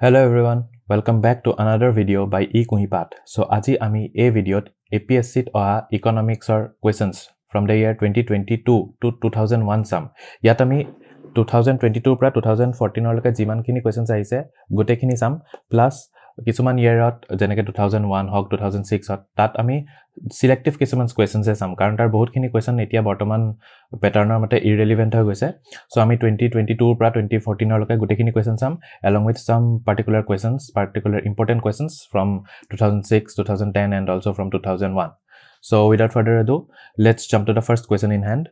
Hello everyone, welcome back to another video by eKuhipath. So aji ami a video APSC economics or questions from the year 2022 to 2001 sum. Yat ami 2022 pra 2014 loke jiman kini questions ahise gote kini sum plus kisuman yearot jeneke 2001 hok 2006 hot tat ami selective kisuman questions e sum karon tar bahut kini question etia bortoman pattern mate irrelevant hoy goise. So ami 2022 pra 2014 loke gote kini questions sum along with some particular important questions from 2006 2010 and also from 2001. So without further ado, let's jump to the first question in hand.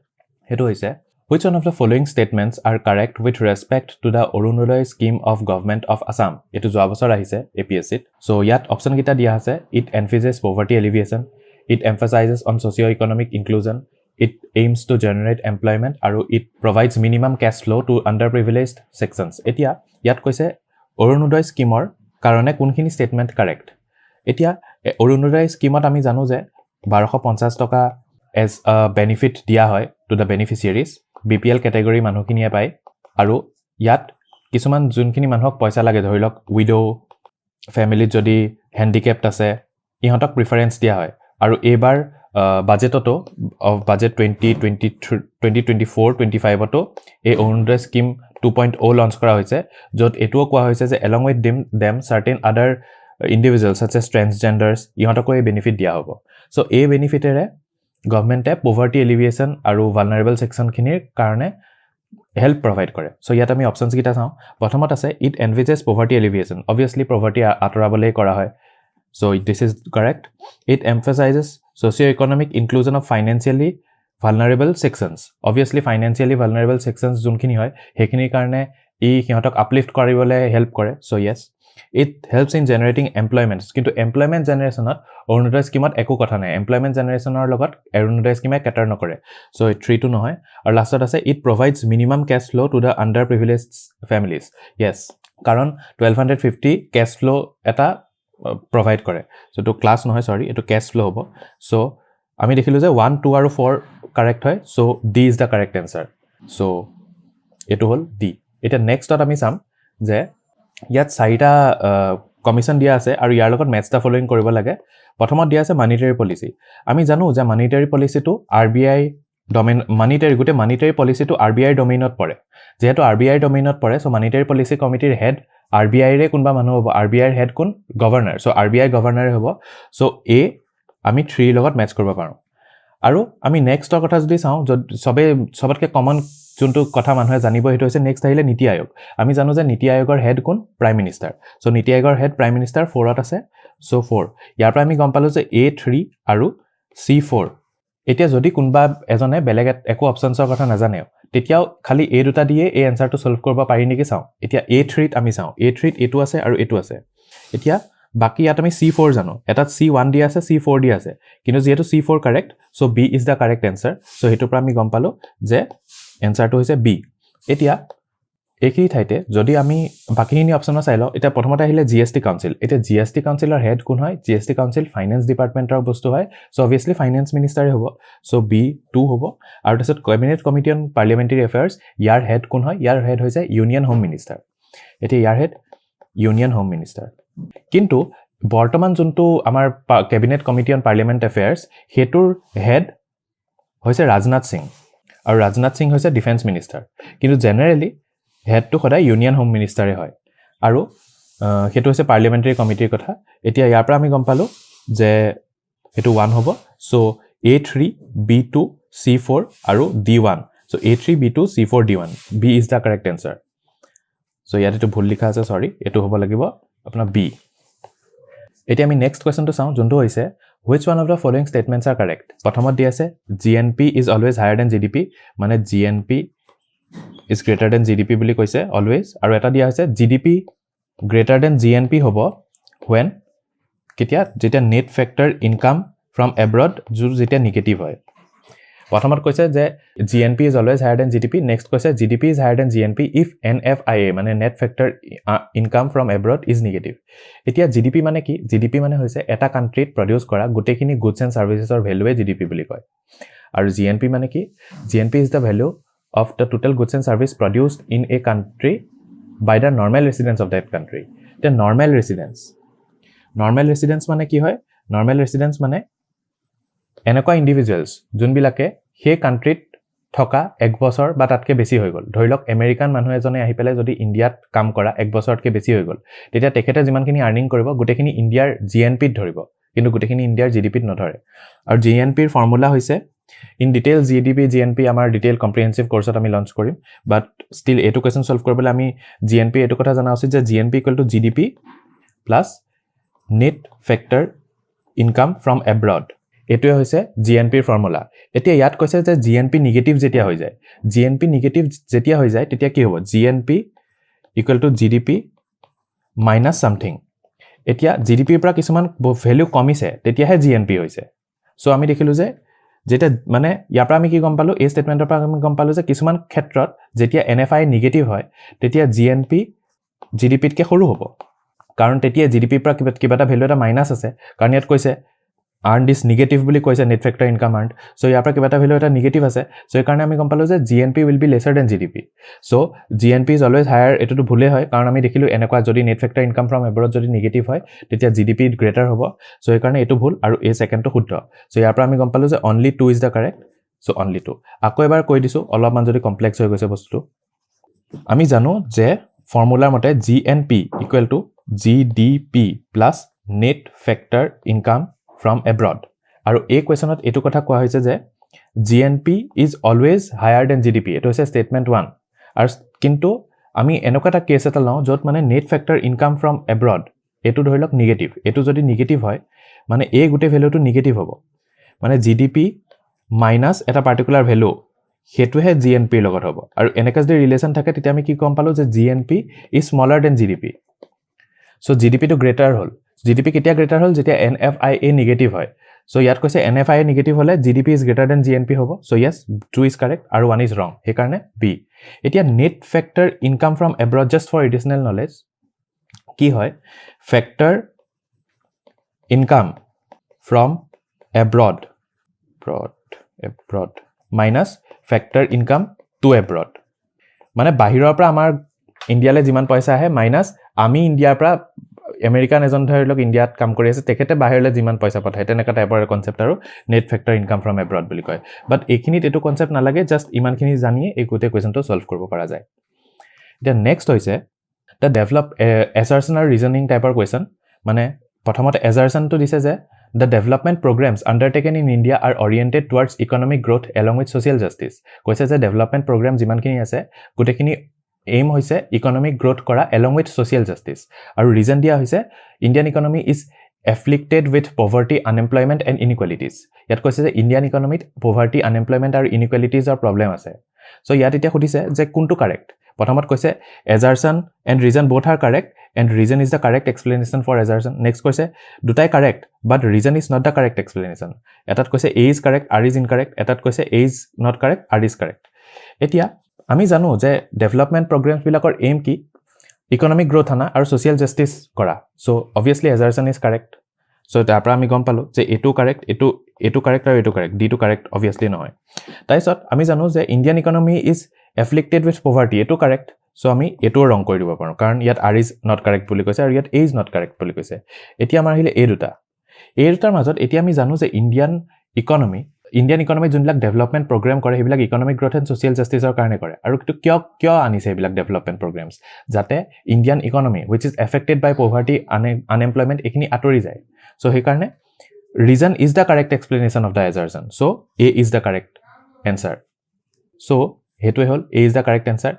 Hetu hoise, which one of the following statements are correct with respect to the Arunodaya scheme of government of Assam? Etu joa bosor ahise APSC. So yat option kita dia ase, it emphasizes poverty alleviation, it emphasizes on socio-economic inclusion, it aims to generate employment, aru it provides minimum cash flow to underprivileged sections. Etia yat koise Arunodaya scheme or karone kunkhini statement correct. Etia Arunodaya scheme ot ami janu je 1250 toka as a benefit dia hoy to the beneficiaries. BPL category manukiniye pai aru yat kisuman junkhini manhok paisa lage dhorilok widow family jodi handicapped ase ihotok preference dia hoy aru ebar budget oto of budget 2024 25 oto a Arunodaya scheme 2.0 launch kora hoise jot etuo kwa hoise je along with them certain other individuals such as transgenders ihotok e benefit dia hobo. So a benefit ere government poverty alleviation aru vulnerable section khinir karone help provide kore. So yat ami options kita sao. Prothomot ase it envisages poverty alleviation. Obviously poverty atorabole kora hoy. So this is correct. It emphasizes socio-economic inclusion of financially vulnerable sections. Obviously financially vulnerable sections junkhini hoy hekhini karone e hihotok uplift koribole help kore. So yes, it helps in generating employment. Kintu employment generation ot Arunodaya scheme ot eko kotha nai. Employment generation or logot Arunodaya scheme cater nokore. So 3 to nohoy. Or last ot ase it provides minimum cash flow to the underprivileged families. Yes, karon 1250 cash flow eta provide kore. So to class nohoy, sorry, eto cash flow hobo. So ami dekhilu je 1 2 aru 4 correct hoy. So D is the correct answer. So eto hol D. Eta next ot ami sam je ইয়াত চাৰিটা commission দিয়া আছে আৰু ইয়াৰ লগত match the following কৰিব লাগে. প্ৰথমত দিয়া আছে মনিটাৰী পলিসি. আমি জানো যে মনিটাৰী পলিসিটো আৰবিআই ডমেইন মনিটাৰী পলিসিটো আৰবিআই ডমেইনত পৰে. যেহেতু আৰবিআই ডমেইনত পৰে সো মনিটাৰী পলিসি কমিটিৰ হেড আৰবিআই ৰে কোনবা মানুহ হ'ব. আৰবিআইৰ হেড কোন? গভৰ্ণৰ. সো আৰবিআই গভৰ্ণৰ হ'ব. সো এ আমি 3 লগত মেচ কৰিব পাৰো. আৰু আমি নেক্সটৰ কথা যদি চাও সবতকে কমন যোনটো কথা মানুহে জানিব হেতু হৈছে নেক্সট আহিলে নীতি আয়োগ. আমি জানো যে নীতি আয়োগৰ হেড কোন? Prime minister. সো নীতি আয়োগৰ হেড প্ৰাইম মিনিষ্টাৰ 4 ত আছে. সো 4 ইয়াৰ পৰা আমি গম পালো যে A3 আৰু C4. এতিয়া যদি কোনবা এজনে বেলেগ একো অপচনছৰ কথা নাজানে তেতিয়াও খালি এই দুটা দিয়ে এই আনসাৰটো সলভ কৰিব পাৰি নেকি চাও. এতিয়া A3 ত আমি চাও. A3 ত এটো আছে আৰু এটো আছে. এতিয়া বাকি ইয়াত আমি C4 জানো. এটাত C1 দি আছে, C4 দি আছে. কিন্তু যেহেতু C4 correct, so B is the correct answer. So হেতুৰ পৰা আমি গম পালো যে আনসাৰটো হৈছে B. এতিয়া একেই ঠাইতে যদি আমি বাকিখিনি অপচন চাই লও, এটা প্ৰথমতে আহিলে জিএসটি কাউন্সিল. এটা জিএসটি কাউন্সিলৰ হেড কোন হয়? জিএসটি কাউন্সিল ফাইনান্স ডিপাৰ্টমেন্টৰ বস্তু হয়. সো অবভিয়াসলি ফাইনান্স মিনিষ্টাৰে হ'ব. সো B2 হ'ব. আৰু তাৰছত cabinet committee on parliamentary affairs, ইয়াৰ হেড কোন হয়? ইয়াৰ হেড হৈছে ইউনিয়ন হোম মিনিষ্টাৰ. এতিয়া ইয়াৰ হেড ইউনিয়ন হোম মিনিষ্টাৰ. কিন্তু বৰ্তমান যোনটো আমাৰ cabinet committee on parliament affairs হেতুৰ হেড হৈছে ৰাজনাথ সিং. আৰু ৰাজনাথ সিং হৈছে ডিফেন্স মিনিষ্টাৰ. কিন্তু জেনাৰেলি হেডটো সদায় ইউনিয়ন হোম মিনিষ্টাৰে হয়. আৰু হেতু হৈছে পাৰ্লিয়ামেন্টাৰী কমিটিৰ কথা. এতিয়া ইয়াৰ পৰা আমি গম পালো যে হেতু 1 হ'ব. সো A3 B2 C4 আৰু D1. So A3 B2 C4 D1. B is the correct answer. So ইয়াত এটো ভুল লিখা আছে, সৰি. এটো হ'ব লাগিব আপোনাৰ B. এতিয়া আমি নেক্সট কোৱেশ্চনটো চাও যোনটো হৈছে which one of the following statements are correct? প্ৰথমত দি আছে GNP is always higher than GDP, মানে GNP is greater than GDP বুলি কৈছে always. আৰু এটা দিয়া হৈছে GDP greater than GNP হ'ব when কেতিয়া? যেতিয়া net factor income from abroad যেতিয়া নেগেটিভ হয়. প্ৰথমত কৈছে যে GNP is always higher than GDP. next কৈছে GDP is higher than GNP if NFIA মানে net factor income from abroad is negative. এতিয়া GDP মানে কি? GDP মানে হৈছে এটা কান্ট্ৰিত প্ৰডিউস কৰা গোটেখিনি গুডস এন্ড সাৰ্ভিসেছৰ ভ্যালুৱে GDP বুলি কয়. আৰু GNP মানে কি? GNP is the value of the total goods and service produced in a country by the normal residents of that country. তে নৰ্মেল ৰেচিডেন্স মানে কি হয় নৰ্মেল ৰেচিডেন্স মানে এনেকুৱা ইন্ডিভিজুৱেলছ যোনবিলাকে সেই কান্ট্ৰিত থকা 1 বছৰ বা তাতকে বেছি হৈ গ'ল ধৰি লওক আমেৰিকান মানুহ এজনে আহি পেলাই যদি ইণ্ডিয়াত কাম কৰা 1 বছৰতকে বেছি হৈ গ'ল তেতিয়া তেখেতে যিমানখিনি আৰ্নিং কৰিব গোটেইখিনি ইণ্ডিয়াৰ জিএনপিত ধৰিব কিন্তু গোটেইখিনি ইণ্ডিয়াৰ জিডিপিত নধৰে আৰু জিএনপিৰ ফৰ্মুলা হৈছে ইন ডিটেইল জিএনপি আমাৰ ডিটেইল কম্প্ৰিহেনসিভ কোৰ্সত আমি লঞ্চ কৰিম বাট ষ্টিল এটো কোৱেশ্চন সলভ কৰিবলৈ আমি জিএনপি এটো কথা জানা উচিত যে GNP equal to GDP plus net factor income from abroad এটোৱে হৈছে জিএনপিৰ ফৰ্মুলা এতিয়া ইয়াত কৈছে যে জিএনপি নেগেটিভ যেতিয়া হৈ যায় তেতিয়া কি হ'ব GNP equal to GDP minus something এতিয়া জিডিপিৰ পৰা কিছুমান ভ্যালু কমিছে তেতিয়াহে জিএনপি হৈছে সো আমি দেখিলো যে যেটা মানে ইয়াৰ পৰা আমি কি গম পালো এই স্টেটমেন্টৰ পৰা আমি গম পালো যে কিছুমান ক্ষেত্ৰত যেতিয়া এনএফআই নেগেটিভ হয় তেতিয়া জিএনপি জিডিপিতকে সৰু হ'ব কাৰণ তেতিয়া জিডিপিৰ পৰা কিবা এটা ভ্যালু এটা মাইনাস আছে কাৰণ ইয়াত কৈছে earned is negative বুলি কৈছে net factor income earned so ইয়াৰ পৰা কিবা এটা ভ্যালু এটা নেগেটিভ আছে so এই কাৰণে আমি গম পালো যে GNP will be lesser than GDP so GNP is always higher এটোটো ভুলে হয় কাৰণ আমি দেখিলো এনেকুৱা যদি net factor income from abroad যদি নেগেটিভ হয় তেতিয়া GDP greater হ'ব so এই কাৰণে এটো ভুল আৰু এই সেকেন্ডটো শুদ্ধ so ইয়াৰ পৰা আমি গম পালো যে only 2 is the correct so only 2 আকৌ এবাৰ কৈ দিছো অলপমান যদি কমপ্লেক্স হৈ গৈছে বস্তুটো আমি জানো যে ফৰ্মুলাৰ মতে GNP equal to GDP plus net factor income from abroad আৰু এই কোৱেশ্চনত এটো কথা কোৱা হৈছে যে GNP is always higher than GDP এটো হৈছে statement 1 আৰু কিন্তু আমি এনেকুৱা এটা কেছ এটা লওঁ যত মানে net factor income from abroad এটো ধৰিলক নেগেটিভ এটো যদি নেগেটিভ হয় মানে এই গুটে ভ্যালুটো নেগেটিভ হ'ব মানে GDP মাইনাস এটা পাৰ্টিকুলাৰ ভ্যালু হেতুহে GNP লগত হ'ব আৰু এনেকা যদি ৰিলেশন থাকে তেতিয়া আমি কি কম পালো যে GNP is smaller than GDP so GDP to greater hall GDP কেতিয়া greater হল যেতিয়া NFIA নেগেটিভ হয় so ইয়াত কৈছে NFIA নেগেটিভ হলে GDP is greater than GNP হ'ব so yes 2 is correct আৰু 1 is wrong হে কাৰণে B এতিয়া net factor income from abroad just for additional knowledge কি হয় factor income from abroad minus factor income to abroad মানে বাহিৰৰ পৰা আমাৰ ইণ্ডিয়ালে যিমান পইচা আহে মাইনাস আমি ইণ্ডিয়াৰ পৰা আমেৰিকান এজন ধৰিলক ইণ্ডিয়াত কাম কৰি আছে তেখেতে বাহিৰলৈ যিমান পইচা পঠায় তেনেকা টাইপৰ কনসেপ্ট আৰু net factor income from abroad বুলি কয় বাট এইখিনিত এটো কনসেপ্ট নালাগে জাস্ট ইমানখিনি জানিয়ে এই গোটে কোৱেশ্চনটো সলভ কৰিব পৰা যায় এতিয়া নেক্সট হৈছে দা ডেভেলপ এছাৰশন আৰু ৰিজনিং টাইপৰ কোৱেশ্চন মানে প্ৰথমতে এছাৰশনটো দিছে যে the development programs undertaken in India are oriented towards economic growth along with social justice কৈছে যে development program যিমানখিনি আছে গোটেখিনি aim হৈছে economic growth কৰা along with social justice আৰু reason দিয়া হৈছে Indian economy is afflicted with poverty unemployment and inequalities ইয়াত কৈছে যে Indian economy poverty unemployment আৰু inequalities are problem আছে so ইয়াত এতিয়া খুদিছে যে কোনটো কাৰেক্ট প্ৰথমত কৈছে assertion and reason both are correct and reason is the correct explanation for assertion next কৈছে দুটাই correct but reason is not the correct explanation এটাত কৈছে A is correct R is incorrect এটাত কৈছে A is not correct R is correct এতিয়া আমি জানো যে ডেভেলপমেন্ট প্ৰগ্ৰামছ বিলাকৰ এম কি ইকোনমিক গ্ৰোথ আনা আৰু সোশিয়াল জাস্টিস কৰা so obviously assertion is correct so তাৰ পৰা আমি গম পালো যে এটো কাৰেক্ট এটো কাৰেক্ট আৰু এটো correct D too correct obviously নহয় তাইছত আমি জানো যে Indian economy is afflicted with poverty এটো কাৰেক্ট সো আমি এটো ৰং কৰি দিব পাৰো কাৰণ ইয়াত R is not correct বুলি কৈছে আৰু ইয়াত A is not correct বুলি কৈছে এতিয়া আমাৰ আহিলে এই দুটাৰ মাজত এতিয়া আমি জানো যে ইন্ডিয়ান ইকোনমি যোনবিলাক ডেভেলপমেন্ট প্ৰগ্ৰাম কৰে হেবিলাক ইকোনমিক গ্ৰোথ এণ্ড সোশিয়াল জাস্টিসৰ কাৰণে কৰে আৰু কিয় আনিছে হেবিলাক ডেভেলপমেন্ট প্ৰগ্ৰামছ যাতে Indian economy which is affected by poverty unemployment এখিনি আতৰি যায় সো হে কাৰণে reason is the correct explanation of the assertion so A is the correct answer so হেতুৱে hall A is the correct answer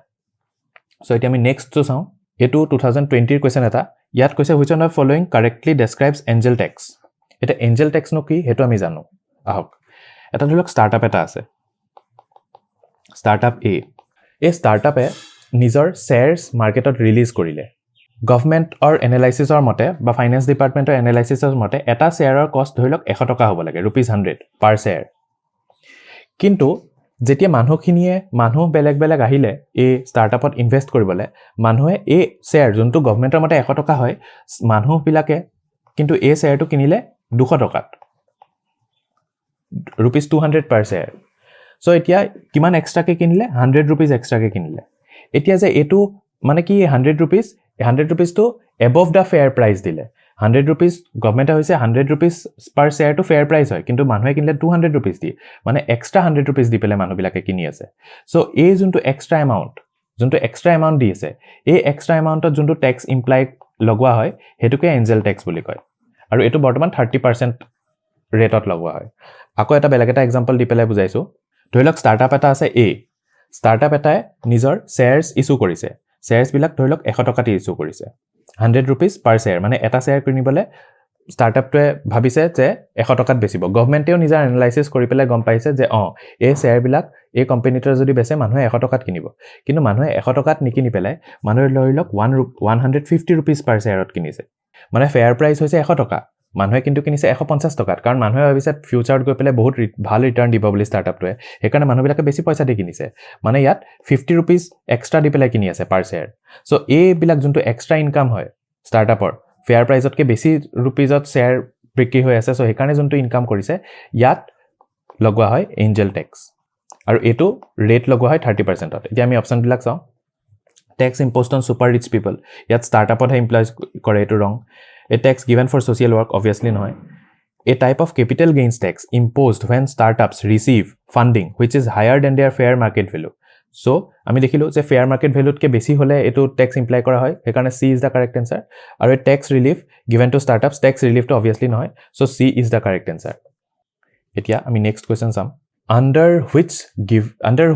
so এতিয়া আমি next তো চাও এটো 2020 এৰ কোৱেশ্চন এটা ইয়াত কৈছে which one of following correctly describes angel tax এটা angel tax নো কি হেতু আমি জানো আহক এটা ধৰক স্টাৰ্টআপ এটা আছে স্টাৰ্টআপ A এই স্টাৰ্টআপে নিজৰ শেয়াৰছ মাৰ্কেটত ৰিলিজ কৰিলে গভৰ্নমেন্ট অৰ এনালাইসিসৰ মতে বা ফাইনান্স ডিপাৰ্টমেন্টৰ এনালাইসিসৰ মতে এটা শেয়াৰৰ কষ্ট ধৰিলক 100 টকা হ'ব লাগে ₹100 পাৰ শেয়াৰ কিন্তু যেতিয়া মানুহ বেলেগ আহিলে এই স্টাৰ্টআপত ইনভেস্ট কৰিবলে মানুহে এই শেয়াৰ যোনটো গভৰ্নমেন্টৰ মতে 100 টকা হয় মানুহ বিলাকে কিন্তু এই শেয়াৰটো কিনিলে 200 টকাত ₹200 per share so এতিয়া কিমান এক্সট্ৰা কে কিনিলে 100 rupees এক্সট্ৰা কে কিনিলে এতিয়া যে এটো মানে কি 100 rupees 100 rupees to above the fair price dile 100 rupees government hoise 100 rupees per share to fair price hoy kintu manhoe kinle 200 rupees di mane extra 100 rupees di pele manu bilake kini ase so a juntu extra amount di ase a extra amount ot juntu tax imply logwa hoy hetuke angel tax boli koy aru etu bortoman 30% rate ot logwa hoy ako eta belag eta example di pele bujaisu ধৰিলক startup eta ase a startup eta নিজৰ shares issue কৰিছে shares bilak ধৰিলক 100 টকা দি issue কৰিছে 100 rupees per share মানে এটা share কিনিবলে startup টোৱে ভাবিছে যে 100 টকাত বেচিব গভৰ্নমেণ্টেও নিজৰ এনালাইসিস কৰি পেলাই গম পাইছে যে এই share বিলাক এই কোম্পানীটোৰ যদি বেচে মানুহে 100 টকাত কিনিব কিন্তু মানুহে 100 টকাত নিকিনি পেলাই মানুহে ধৰিলক 150 rupees per share ত কিনিছে মানে fair price হৈছে 100 টকা মানুহে কিন্তু কিনিছে 150 টকাত কাৰণ মানুহে ভাবিছে ফিউচাৰত গৈ পেলাই বহুত ভাল ৰিটাৰ্ণ দিব বুলি startupটোৱে হেকাৰণে মানুহবিলাকে বেছি পইচা দি কিনিছে মানে ইয়াত 50 rupees এক্সট্ৰা দি পেলাই কিনি আছে পাৰ শেয়াৰ সো এই বিলাক যোনটো এক্সট্ৰা ইনকাম হয় startupৰ ফেয়াৰ প্ৰাইজতকে বেছি ৰুপিজত শেয়াৰ বিক্ৰী হৈ আছে সো হেকাৰণে যোনটো ইনকাম কৰিছে ইয়াত লগোৱা হয় এঞ্জেল টেক্স আৰু এটো ৰেট লগোৱা হয় 30% ত এতিয়া আমি অপচন বিলাক চাও tax imposed on super rich people ইয়াত startupত হে এমপ্লয়জ কৰে এটো ৰং A tax given for social work obviously নহয়. A type of capital gains tax imposed when startups receive funding which is higher than their fair market value. So, আমি দেখিলো যে fair market value কে বেছি হলে এটো tax imply কৰা হয় হেকাৰণে C is the correct answer আৰু tax relief given to startups tax relief to obviously নহয়. So C is the correct answer. এতিয়া আমি next question চাম Under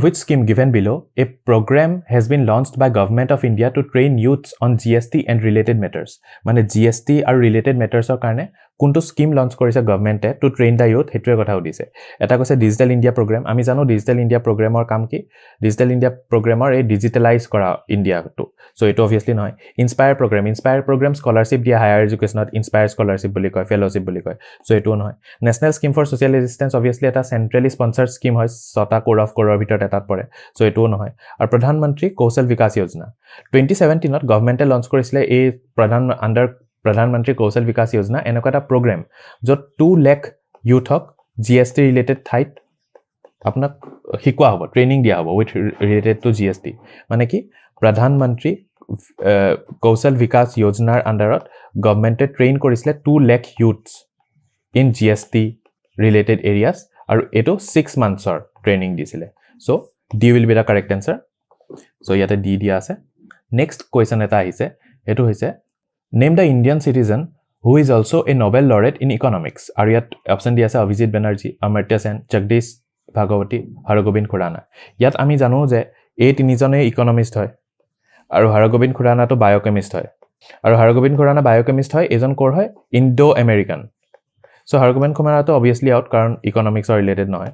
which scheme given below, a program has been launched by Government of India to train youths on GST and related matters. মানে GST আৰু related matters ৰ কাৰণে কোনটো scheme launch কৰিছে গভৰ্নমেণ্টে two train দা youth হেতুৱে কথা উদিছে এটা কৈছে ডিজিটাল ইণ্ডিয়া প্ৰগ্ৰাম আমি জানো ডিজিটাল ইণ্ডিয়া প্ৰগ্ৰামৰ কাম কি ডিজিটাল ইণ্ডিয়া প্ৰগ্ৰামৰ এই ডিজিটেলাইজ কৰা ইণ্ডিয়াটো সো এটো অবভিয়াসলি নহয় ইনস্পায়াৰ প্ৰগ্ৰাম স্কলাৰশিপ দিয়া হায়াৰ এডুকেশনত ইনস্পায়াৰ স্কলাৰশিপ বুলি কয় ফেলোশিপ বুলি কয় সো এটো নহয় national scheme for social resistance obviously এটা সেন্ট্ৰালি স্পন্সৰ্ড স্কিম হয় 6টা কোৰৰ ভিতৰত এটাত পৰে সো এটো নহয় আৰু প্ৰধানমন্ত্ৰী কৌশল বিকাশ যোজনা 2017 ত গভৰ্নমেণ্টে লঞ্চ কৰিছিলে এই প্ৰধানমন্ত্ৰী কৌশল বিকাশ যোজনা এনেকুৱা এটা প্ৰগ্ৰাম য'ত 2 লাখ ইউথক জিএসটি ৰিলেটেড ঠাইত আপোনাক শিকোৱা হ'ব ট্ৰেইনিং দিয়া হ'ব উইথ ৰিলেটেড টু জিএসটি মানে কি প্ৰধানমন্ত্ৰী কৌশল বিকাশ যোজনাৰ আন্ডাৰত গভৰ্নমেণ্টে ট্ৰেইন কৰিছিলে 2 lakh youths in GST related areas আৰু এটো 6 মান্থছৰ ট্ৰেইনিং দিছিলে so D will be the correct answer so ইয়াতে ডি দিয়া আছে নেক্সট কোৱেশ্চন এটা আহিছে এটো হৈছে Name the Indian citizen who is also a Nobel laureate in economics. আৰু ইয়াত অপচন দিয়া আছে অভিজিত বেনাৰ্জী অমৰ্ত্য সেন জগদীশ ভাগৱতী হৰগোবিন্দ খুৰানা ইয়াত আমি জানো যে এই তিনিজনে ইকোনমিষ্ট হয় আৰু হৰগোবিন্দ খুৰানাটো বায়োকেমিষ্ট হয় আৰু হৰগোবিন্দ খুৰানা বায়োকেমিষ্ট হয় এজন কোৰ হয় ইণ্ডো আমেৰিকান সো হৰগোবিন্দ খুৰানাটো অবভিয়াসলি আউট কাৰণ ইকোনমিক্সৰ ৰিলেটেড নহয়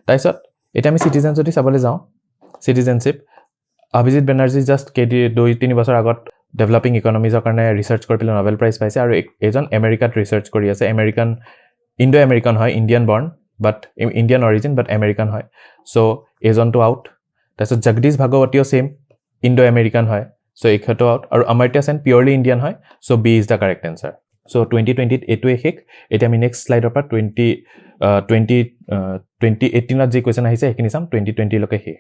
তাইছত এটা আমি সিটিজেন যদি চাবলৈ যাওঁ সিটিজেনশিপ অভিজিত বেনাৰ্জী জাস্ট 2-3 বছৰ আগত ডেভেলপিং ইকোনমিজৰ কাৰণে ৰিসাৰ্চ কৰি পেলাই নোবেল প্ৰাইজ পাইছে আৰু এজন আমেৰিকাত ৰিসাৰ্চ কৰি আছে ইণ্ডো আমেৰিকান হয় Indian born but Indian origin but American হয় সো এজনটো আউট তাৰপিছত জগদীশ ভাগৱতীও সেম ইণ্ডো আমেৰিকান হয় সো এখটো আউট আৰু অমৰ্ত্য সেন পিওৰলি ইণ্ডিয়ান হয় so B is the correct answer so 2020 ত এটোৱে শেষ এতিয়া আমি নেক্সট স্লাইডৰ পৰা 2018 ত যে কোৱেশ্চন আহিছে হেখিনি চাম 2020 লকে শেষ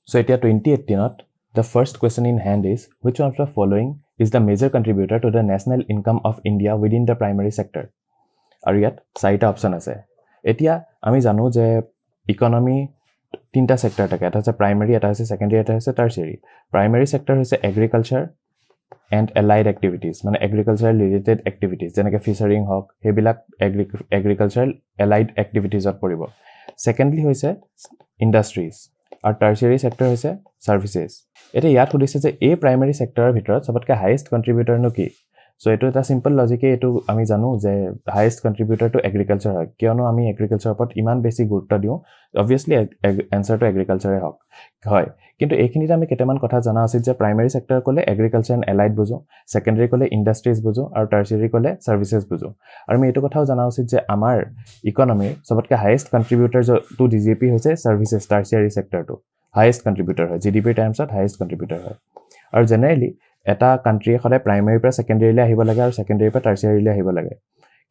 সো এতিয়া 2018 ত The first question in hand is, which one of the following is the major contributor to the national income of India within the primary sector? আৰু ইয়াত 4টা অপচন আছে এতিয়া আমি জানো যে ইকোনমি 3টা সেক্টৰ থাকে এটা আছে প্ৰাইমাৰী এটা আছে সেকেন্ডাৰী এটা আছে টাৰচিয়াৰী প্ৰাইমাৰী সেক্টৰ হৈছে এগ্ৰিকালচাৰ এণ্ড এলাইড এক্টিভিটিজ মানে এগ্ৰিকালচাৰ ৰিলেটেড এক্টিভিটিজ যেনেকৈ ফিচাৰিং হক হেবিলাক এগ্ৰিকালচাৰ এলাইড এক্টিভিটিজত পৰিব সেকেন্ডলি হৈছে ইন্ডাষ্ট্ৰিজ আৰু টাৰচিয়াৰী সেক্টৰ হৈছে সাৰ্ভিসেস এটা ইয়াত সুধিছে যে এই প্ৰাইমাৰী সেক্টৰৰ ভিতৰত সবতকৈ হাইয়েষ্ট কন্ট্ৰিবিউটৰ নো কি সো এটো এটা সিম্পল লজিকে এটো আমি জানো যে হাইয়েষ্ট কন্ট্ৰিবিউটৰ টু এগ্ৰিকালচাৰ হয় কিয়নো আমি এগ্ৰিকালচাৰৰ ওপৰত ইমান বেছি গুৰুত্ব দিও অবভিয়াসলি আনসাৰটো এগ্ৰিকালচাৰে হয় কিন্তু এইখিনিতে আমি কেইটামান কথা জানা উচিত যে প্ৰাইমাৰী সেক্টৰ কলে এগ্ৰিকালচাৰ এণ্ড এলাইড বুজো সেকেন্ডাৰী কলে ইন্ডাষ্ট্ৰিজ বুজো আৰু টাৰচিয়াৰী কলে সাৰ্ভিসেস বুজো আৰু আমি এটো কথাও জানা উচিত যে আমাৰ ইকোনমিৰ সবতকৈ হাইয়েষ্ট কন্ট্ৰিবিউটৰ টু ডিজিপি হৈছে সাৰ্ভিসেস টাৰচিয়াৰী সেক্টৰটো হাইয়েষ্ট কন্ট্ৰিবিউটৰ হয় জিডিপি টাইমছত হাইয়েষ্ট কন্ট্ৰিবিউটৰ হয় আৰু জেনাৰেলি এটা কান্ট্ৰি এখনে প্ৰাইমাৰীৰ পৰা সেকেন্ডাৰীলৈ আহিব লাগে আৰু সেকেন্ডাৰীৰ পৰা টাৰচিয়াৰীলৈ আহিব লাগে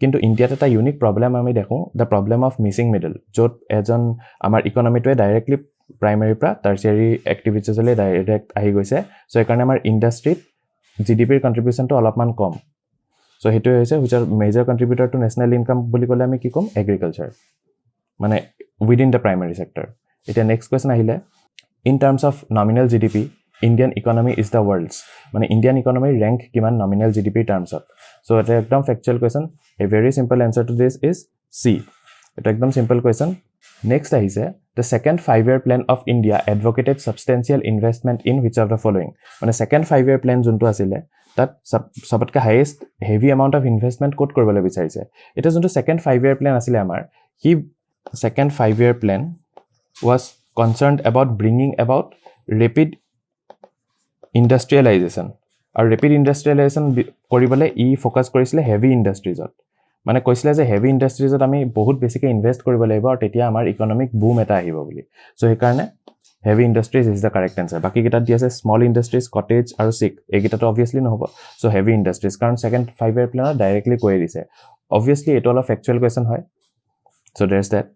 কিন্তু ইণ্ডিয়াত এটা ইউনিক প্ৰবলেম আমি দেখো দা প্ৰবলেম অফ মিছিং মিডল য'ত এজন আমাৰ ইকোনমিটোৱে ডাইৰেক্টলি প্ৰাইমাৰীৰ পৰা টাৰচিয়াৰী এক্টিভিটিজলৈ ডাইৰেক্ট আহি গৈছে সো এইকাৰণে আমাৰ ইন্ডাষ্ট্ৰিত জিডিপিৰ কন্ট্ৰিবিউশনটো অলপমান কম সো হেতু হৈছে which are major contributor to national income বুলি ক'লে আমি কি কম agriculture মানে within the primary sector এটা next question আহিলে in terms of nominal gdp indian economy is the world's মানে indian economy rank কিমান nominal gdp terms of so এটা একদম factual question a very simple answer to this is c এটা একদম simple question next আহিছে the second 5-year plan of india advocated substantial investment in which of the following মানে second 5-year plan যোনটো আছিল that সবতকে highest heavy amount of investment কোট কৰিবলৈ বিচাৰিছে এটা যোনটো second 5-year plan আছিল আমাৰ he second 5-year plan was concerned about bringing about rapid industrialization আৰু rapid industrialization কৰিবলে ফোকাস কৰিছিল heavy industries মানে কৈছিল যে heavy industries আমি বহুত বেছিকে ইনভেস্ট কৰিব লাগিব আৰু তেতিয়া আমাৰ ইকোনমিক বুম এটা আহিব বুলি সো এই কাৰণে heavy industries is the correct answer বাকি কিটা দি আছে small industries cottage আৰু sick এইকিটা তো obviously নহব সো heavy industries কাৰণ second 5-year plan ডাইৰেক্টলি কৈ দিছে obviously এটো অলপ factual question হয় so there's that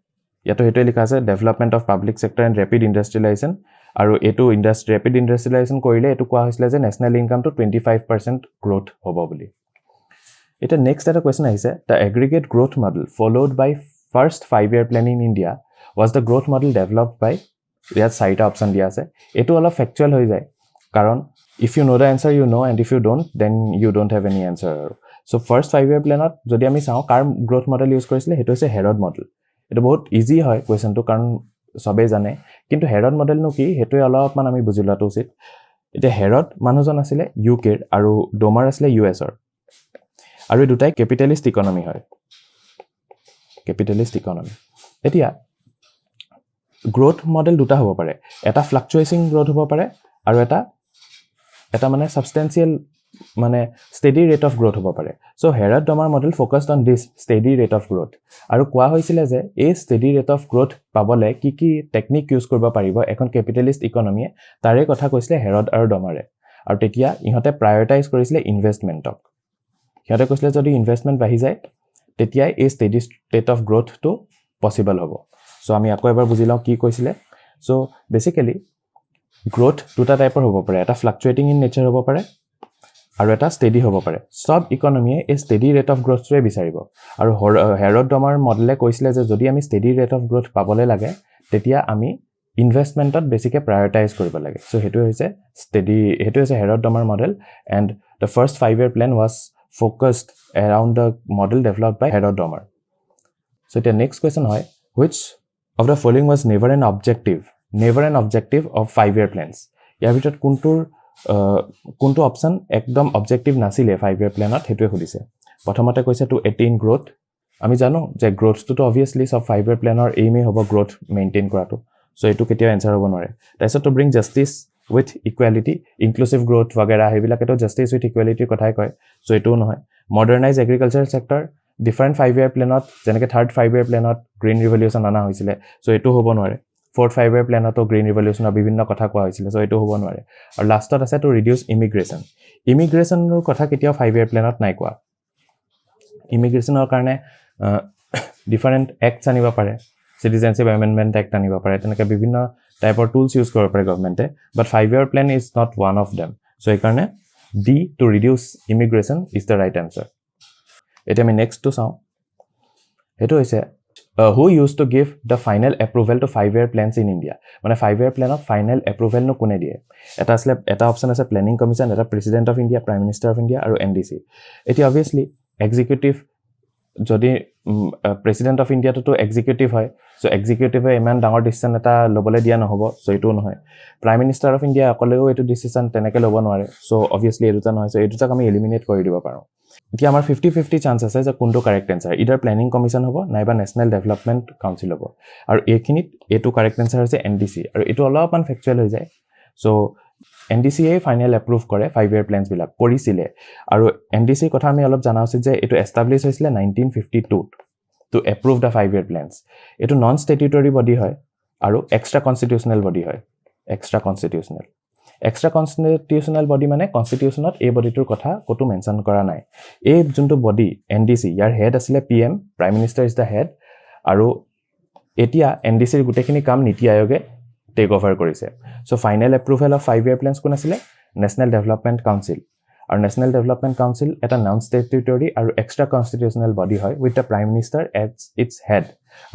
ইয়াতো হেতু লিখা আছে development of public sector and rapid industrialisation আৰু এটো ৰেপিড ইন্ডাষ্ট্ৰিয়েলাইজেশন কৰিলে এটো কোৱা হৈছিল যে ন্যাশনাল ইনকামটো 25% গ্ৰোথ হ'ব বুলি এটা নেক্সট এটা কোৱেশ্চন আহিছে the aggregate growth model followed by first 5-year plan in india was the growth model developed by ইয়াত চাৰিটা অপচন দিয়া আছে এটো অলপ ফ্যাকচুয়াল হৈ যায় কাৰণ if you know the answer you know and if you don't then you don't have any answer so first 5-year planত যদি আমি চাও কাৰ গ্ৰোথ মডেল ইউজ কৰিছিল হেতু হৈছে হেৰড মডেল এটা বহুত ইজি হয় কোৱেশ্চনটো কাৰণ সবে জানে কিন্তু হেৰড মডেল নো কি হেতু অলপমান আমি বুজিলাটো উচিত এটা হেৰড মানুহজন আছিল ইউকেৰ আৰু ডোমাৰ আছিল ইউএছৰ আৰু দুটাই ক্যাপিটালিস্ট ইকোনমি হয় ক্যাপিটালিস্ট ইকোনমি এতিয়া গ্ৰোথ মডেল দুটা হ'ব পাৰে এটা ফ্লাকচুৱেটিং গ্ৰোথ হ'ব পাৰে আৰু এটা মানে সাবস্টেন্সিয়েল মানে steady rate of growth হ'ব পাৰে so Harrod Domar model focused on this steady rate of growth আৰু কোৱা হৈছিল যে এই steady rate of growth পাবলে কি টেকনিক ইউজ কৰিব পাৰিব এখন ক্যাপিটালিস্ট ইকোনমিয়ে তাৰে কথা কৈছিল হেৰড আৰু ডমাৰে আৰু তেতিয়া ইহতে প্ৰায়োৰিটাইজ কৰিছিল ইনভেষ্টমেন্টক ইহতে কৈছিল যদি ইনভেষ্টমেন্ট বাঢ়ি যায় তেতিয়া এই steady rate of growth টো পসিবল হ'ব so আমি আকৌ এবাৰ বুজিলাও কি কৈছিল so basically growth দুটা টাইপৰ হ'ব পাৰে এটা fluctuating in nature হ'ব পাৰে আৰু এটা স্টেডি হ'ব পাৰে সব ইকোনমিয়ে এই স্টেডি ৰেট অফ গ্ৰোথৰে বিচাৰিব আৰু হেৰড ডমাৰ মডেলে কৈছিল যে যদি আমি স্টেডি ৰেট অফ গ্ৰোথ পাবলে লাগে তেতিয়া আমি ইনভেষ্টমেন্টত বেছিকে প্ৰায়োৰিটাইজ কৰিব লাগে সো হেতু হৈছে Harrod Domar model and the first 5-year plan was focused around the model developed by Harrod Domar so এতিয়া নেক্সট কোৱেশ্চন হয় which of the following was never an objective of 5-year plans ইয়াৰ ভিতৰত কোনটো option একদম objective নাছিলে 5-year planত হেতুৱে খুদিছে প্ৰথমতে কৈছে two attain growth আমি জানো যে গ্ৰোথটো তো obviously সব 5-year plaনৰ এইমে হ'ব গ্ৰোথ মেইনটেইন কৰাটো সো এটো কেতিয়া আনসাৰ হ'ব নোৱাৰে তাৰছত two bring justice with equality inclusive growth वगैरह হেবিলাকেটো জাস্টিস উইথ ইকুৱেলিটিৰ কথাই কয় সো এটো নহয় মডাৰ্নাইজ এগ্ৰিকালচাৰ সেক্টৰ ডিফাৰেন্ট 5-year planত যেনেকৈ থাৰ্ড 5-year planত গ্ৰীন ৰিভলিউচন আনা হৈছিল সো এটো হ'ব নোৱাৰে fourth 5-year planতো গ্ৰীন ৰিভলিউচনৰ বিভিন্ন কথা কোৱা হৈছিল সো এটো হ'ব নোৱাৰে আৰু লাষ্টত আছে টু ৰিডিউস ইমিগ্ৰেশনৰ কথা কেতিয়াও 5-year planত নাই কোৱা ইমিগ্ৰেশনৰ কাৰণে ডিফাৰেন্ট এক্টস আনিব পাৰে সিটিজেনশিপ এমেন্ডমেন্ট এক্ট আনিব পাৰে তেনেকৈ বিভিন্ন টাইপৰ টুলস ইউজ কৰিব পাৰে গভৰ্ণমেন্টে but 5-year plan is not one of them so এই কাৰণে D to reduce immigration is the right answer এটা আমি নেক্সট টু চাও হেতু হৈছে who used to give the final approval to 5-year plans in India মানে 5-year plan of final approval no কোনে দিয়ে এটা অপচন আছে প্ল্যানিং কমিশন এটা president of India prime minister of India আৰু এনডিসি এটি obviously এক্সিকিউটিভ যদি president of India তো এক্সিকিউটিভ হয় সো এক্সিকিউটিভে ইমান ডাঙৰ ডিসিশন এটা লবলে দিয়া নহব সো এটো নহয় প্ৰাইম মিনিষ্টাৰ অফ ইন্ডিয়া অকলেও এটো ডিসিশন তেনেকে লব নোৱাৰে সো obviously এটো নহয় সো এটোক আমি এলিমিনেট কৰি দিব পাৰো এতিয়া আমাৰ 50-50 চান্স আছে যে কোনটো কাৰেক্ট আনসাৰ ইদাৰ প্ল্যানিং কমিশন হ'ব নাইবা নেশনাল ডেভেলপমেন্ট কাউন্সিল হ'ব আৰু এইখিনিত এটো কাৰেক্ট আনসাৰ হৈছে এনডিসি আৰু এটো অলপমান ফ্যাকচুয়াল হৈ যায় সো এনডিসি ফাইনাল এপ্ৰুভ কৰে 5-year plans বিলাক কৰিছিলে আৰু এনডিসি কথা আমি অলপ জানা উচিত যে এটো এস্টাবলিশ হৈছিলে 1952 টু এপ্ৰুভ দা 5-year plans এটো নন স্ট্যাটিউটৰি বডি হয় আৰু এক্সট্ৰা কনস্টিটিউশনাল বডি হয় এক্সট্ৰা কনস্টিটিউশনাল বডি মানে কনস্টিটিউশনত এই বডিটোৰ কথা কতো মেনশন কৰা নাই এই যোনটো বডি এনডিসি ইয়াৰ হেড আছিল PM prime minister is the head আৰু এতিয়া এনডিসিৰ গুটেখিনি কাম নীতি আয়োগে টেক ওভাৰ কৰিছে so final approval of 5-year plans কোন আছিল নেশনাল ডেভেলপমেন্ট কাউন্সিল আৰু নেশ্যনেল ডেভেলপমেণ্ট কাউন্সিল এটা নন ষ্টেটুটৰী আৰু এক্সট্ৰা কনষ্টিটিউচনেল বডি হয় with the prime minister as its head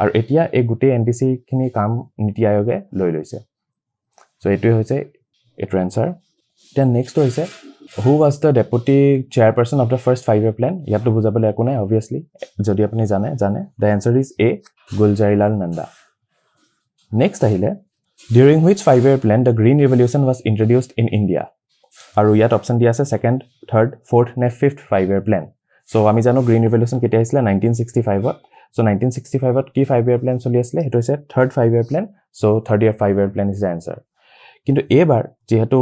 আৰু এতিয়া এই গোটেই NDC-খিনি কাম নীতি আয়োগে লৈ লৈছে চ' এইটোৱে হৈছে এইটোৰ এনচাৰ এতিয়া নেক্সট হৈছে who was the deputy chairperson of the first 5-year plan ইয়াতো বুজাবলৈ একো নাই অবভিয়াছলি যদি আপুনি জানে the answer is A Gulzarilal Nanda next আহিলে during which 5-year plan the green revolution was introduced in India আৰু ইয়াত অপচন দিয়া আছে 2nd 3rd 4th নে 5th 5-year plan so আমি জানো green revolution কেতিয়া আহিছিলে 1965 ত so 1965 ত কি 5-year plan চলি আছিল হেতু হৈছে 3rd 5-year plan so 3rd year 5-year plan is the answer কিন্তু এবাৰ যেহেতু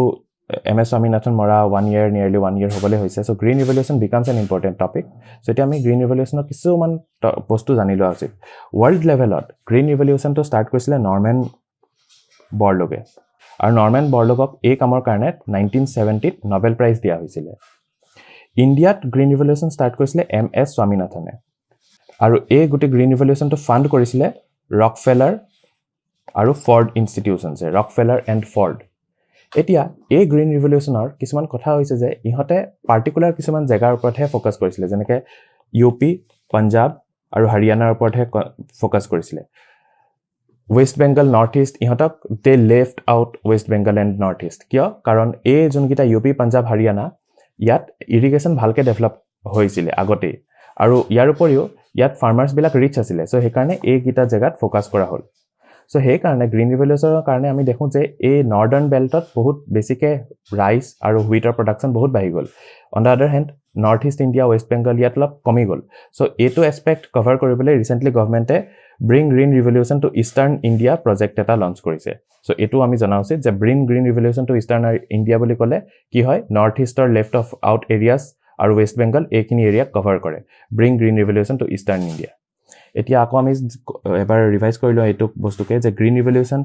MS Swaminathan মৰা 1 year nearly 1 year হ'বলে হৈছে so green revolution becomes an important topic so এতিয়া আমি green revolution কিছুমান বস্তু জানি লোৱা উচিত world levelত green revolution to start কৰিছিলে নৰমেন বৰলোগে আৰু নৰমেন বৰলোগক এই কামৰ কাৰণে 1970 ত নোবেল প্ৰাইজ দিয়া হৈছিল ইণ্ডিয়াত গ্ৰীণ ৰিভলিউচন ষ্টাৰ্ট কৰিছিলে MS স্বামীনাথনে আৰু এই গোটেই গ্ৰীণ ৰিভলিউচনটো ফাণ্ড কৰিছিলে ৰকফেলাৰ আৰু ফৰ্ড ইনষ্টিটিউচনছে ৰকফেলাৰ এণ্ড ফৰ্ড এতিয়া এই গ্ৰীণ ৰিভলিউচনৰ কিছুমান কথা হৈছে যে ইহঁতে পাৰ্টিকুলাৰ কিছুমান জেগাৰ ওপৰতহে ফ'কাছ কৰিছিলে যেনেকৈ UP পাঞ্জাব আৰু হাৰিয়ানাৰ ওপৰতহে ফ'কাছ কৰিছিলে West Bengal North East ইহঁতক they left out West Bengal and North East কিয় কাৰণ এই যোনকিটা UP পাঞ্জাব হাৰিয়ানা ইয়াত ইৰিগেশ্যন ভালকে ডেভেলপ হৈছিলে আগতে আৰু ইয়াৰ উপৰিও ইয়াত ফাৰ্মাৰ্ছ বিলাক ৰিচ আছিল সো সেই কাৰণে এই গিটা জায়গাত ফোকাস কৰা হ'ল সো সেই কাৰণে গ্ৰীণ ৰিভলিউচনৰ কাৰণে আমি দেখো যে এই নৰ্দাৰ্ণ বেল্টত বহুত বেছিকে ৰাইচ আৰু হুইটৰ প্ৰডাকচন বহুত বাঢ়ি গ'ল on the other hand north east India West Bengal ইয়াত অলপ কমি গ'ল সো এইটো এস্পেক্ট কভাৰ কৰিবলৈ ৰিসেন্টলি গভৰ্ণমেণ্টে Bring Green Revolution to Eastern India project এটা লঞ্চ কৰিছে সো এটো আমি জানা উচিত যে Bring Green Revolution to Eastern India বুলি ক'লে কি হয় নৰ্থ ইষ্টৰ লেফট অফ আউট এৰিয়াস আৰু ৱেষ্ট বেংগল এইখিনি এৰিয়া কভাৰ কৰে Bring Green Revolution to Eastern India এতিয়া আকৌ আমি এবাৰ ৰিভাইজ কৰিলো এইটো বস্তুকে যে গ্ৰীণ ৰিভলিউচন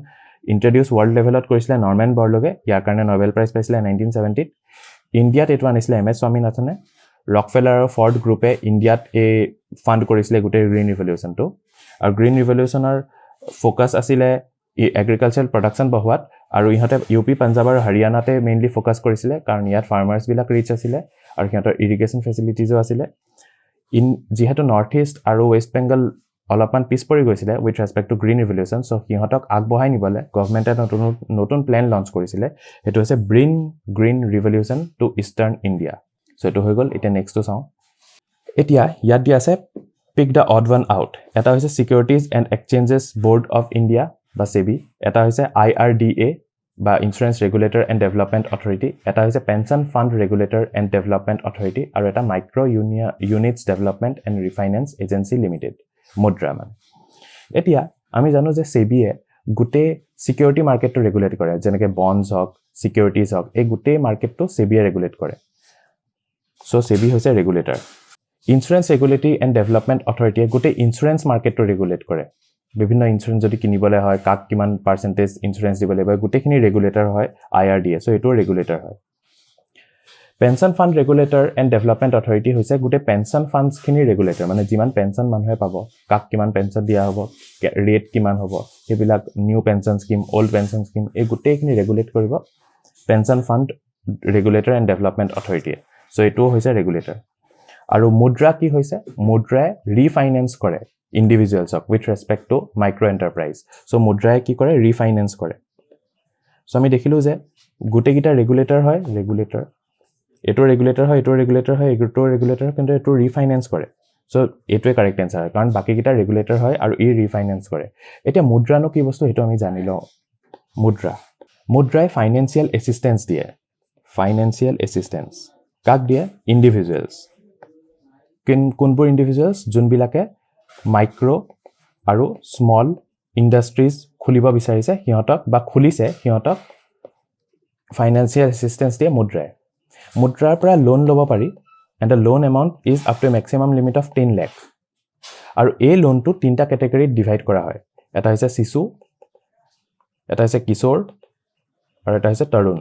ইন্ট্ৰোডিউস ওয়াৰ্ল্ড লেভেলত কৰিছিলে নৰমেন বৰলোগে ইয়াৰ কাৰণে নোবেল প্ৰাইজ পাইছিলে 1970 ইণ্ডিয়াত এটো আনিছিলে MS স্বামীনাথনে ৰকফেলাৰ আৰু ফৰ্ড গ্ৰুপে ইণ্ডিয়াত এই ফাণ্ড কৰিছিলে গোটেই গ্ৰীণ ৰিভলিউচনটো আৰু গ্ৰীণ ৰিভলিউচনৰ ফোকাস আছিল এগ্ৰিকালচাৰাল প্ৰডাকচন বঢ়োৱাত আৰু ইহঁতে UP পাঞ্জাব আৰু হাৰিয়ানাতে মেইনলি ফোকাস কৰিছিল কাৰণ ইয়াত ফাৰ্মাৰ্ছ বিলাক ৰিচ আছিল আৰু ইহঁতৰ ইৰিগেশ্যন ফেচিলিটিজও আছিল ইন যেহেতু নৰ্থ ইষ্ট আৰু ৱেষ্ট বেংগল অলপমান পিছ পৰি গৈছিলে with respect to green revolution so সিহঁতক আগবঢ়াই নিবলে গভৰ্ণমেণ্টে নতুন প্ল্যান লঞ্চ কৰিছিল এটো হৈছে Bring Green Revolution to Eastern India so এটো হৈ গ'ল এতিয়া নেক্সটটো চাও এতিয়া ইয়াত দিয়া আছে pick the odd one out এটা হৈছে Securities and Exchanges Board of India বা SEBI এটা হৈছে IRDA বা Insurance Regulator and Development Authority এটা হৈছে Pension Fund Regulator and Development Authority আৰু এটা Micro Units Development and Refinance Agency Limited মুদ্ৰা মানে এতিয়া আমি জানো যে SEBI এ গুটে সিকিউৰিটি মাৰ্কেটটো ৰেগুলেট কৰে যেনেকৈ বন্ডছ হক সিকিউৰিটিজ হক এই গুটে মাৰ্কেটটো SEBI এ ৰেগুলেট কৰে সো SEBI হৈছে regulator insurance regulatory and development অথৰিটিয়ে গোটেই ইন্স্যুৰেন্স মাৰ্কেটটো ৰেগুলেট কৰে বিভিন্ন ইন্স্যুৰেন্স যদি কিনিবলৈ হয় কাক কিমান পাৰ্সেন্টেজ ইন্স্যুৰেন্স দিব লাগিব গোটেইখিনি ৰেগুলেটৰ হয় IRDA সো এটো ৰেগুলেটৰ হয় pension fund regulator and development authority হৈছে গোটেই পেনশন ফাণ্ডছ খিনি ৰেগুলেটৰ মানে যিমান পেনশন মানুহে পাব কাক কিমান পেনশন দিয়া হ'ব ৰেট কিমান হ'ব সেইবিলাক new pension scheme old pension scheme এই গোটেইখিনি ৰেগুলেট কৰিব pension fund regulator and development অথৰিটিয়ে সো এটো হৈছে ৰেগুলেটৰ আৰু মুদ্ৰা কি হৈছে মুদ্ৰাই ৰিফাইনেন্স কৰে ইন্ডিভিজুৱেলছক with respect to micro enterprise so মুদ্ৰাই কি কৰে ৰিফাইনেন্স কৰে সো আমি দেখিলো যে গোটেইকিটা ৰেগুলেটৰ হয় ৰেগুলেটৰ এটো ৰেগুলেটৰ হয় এটো ৰেগুলেটৰ হয় এটো ৰেগুলেটৰ কিন্তু এটো ৰিফাইনেন্স কৰে সো এটোৱে কাৰেক্ট আনসাৰ কাৰণ বাকিকিটা ৰেগুলেটৰ হয় আৰু ই ৰিফাইনেন্স কৰে এতিয়া মুদ্ৰানো কি বস্তু হেতু আমি জানিলো মুদ্ৰাই ফাইনান্সিয়েল এসিস্টেন্স দিয়ে ফাইনান্সিয়েল এসিস্টেন্স কাক দিয়ে ইন্ডিভিজুৱেলছ কোনবোৰ ইন্ডিভিজুৱেলছ যোনবিলাকে মাইক্ৰো আৰু স্মল ইন্ডাষ্ট্ৰিজ খুলিব বিচাৰিছে সিহঁতক বা খুলিছে সিহঁতক ফাইনান্সিয়েল এসিস্টেন্স দিয়ে মুদ্ৰাৰ পৰা লোন ল'ব পাৰি and the loan amount is up to a maximum limit of 10 lakh আৰু এই লোনটো তিনটা ক্যাটাগৰীত ডিভাইড কৰা হয় এটা হৈছে শিশু এটা হৈছে কিশোৰ আৰু এটা হৈছে তৰুণ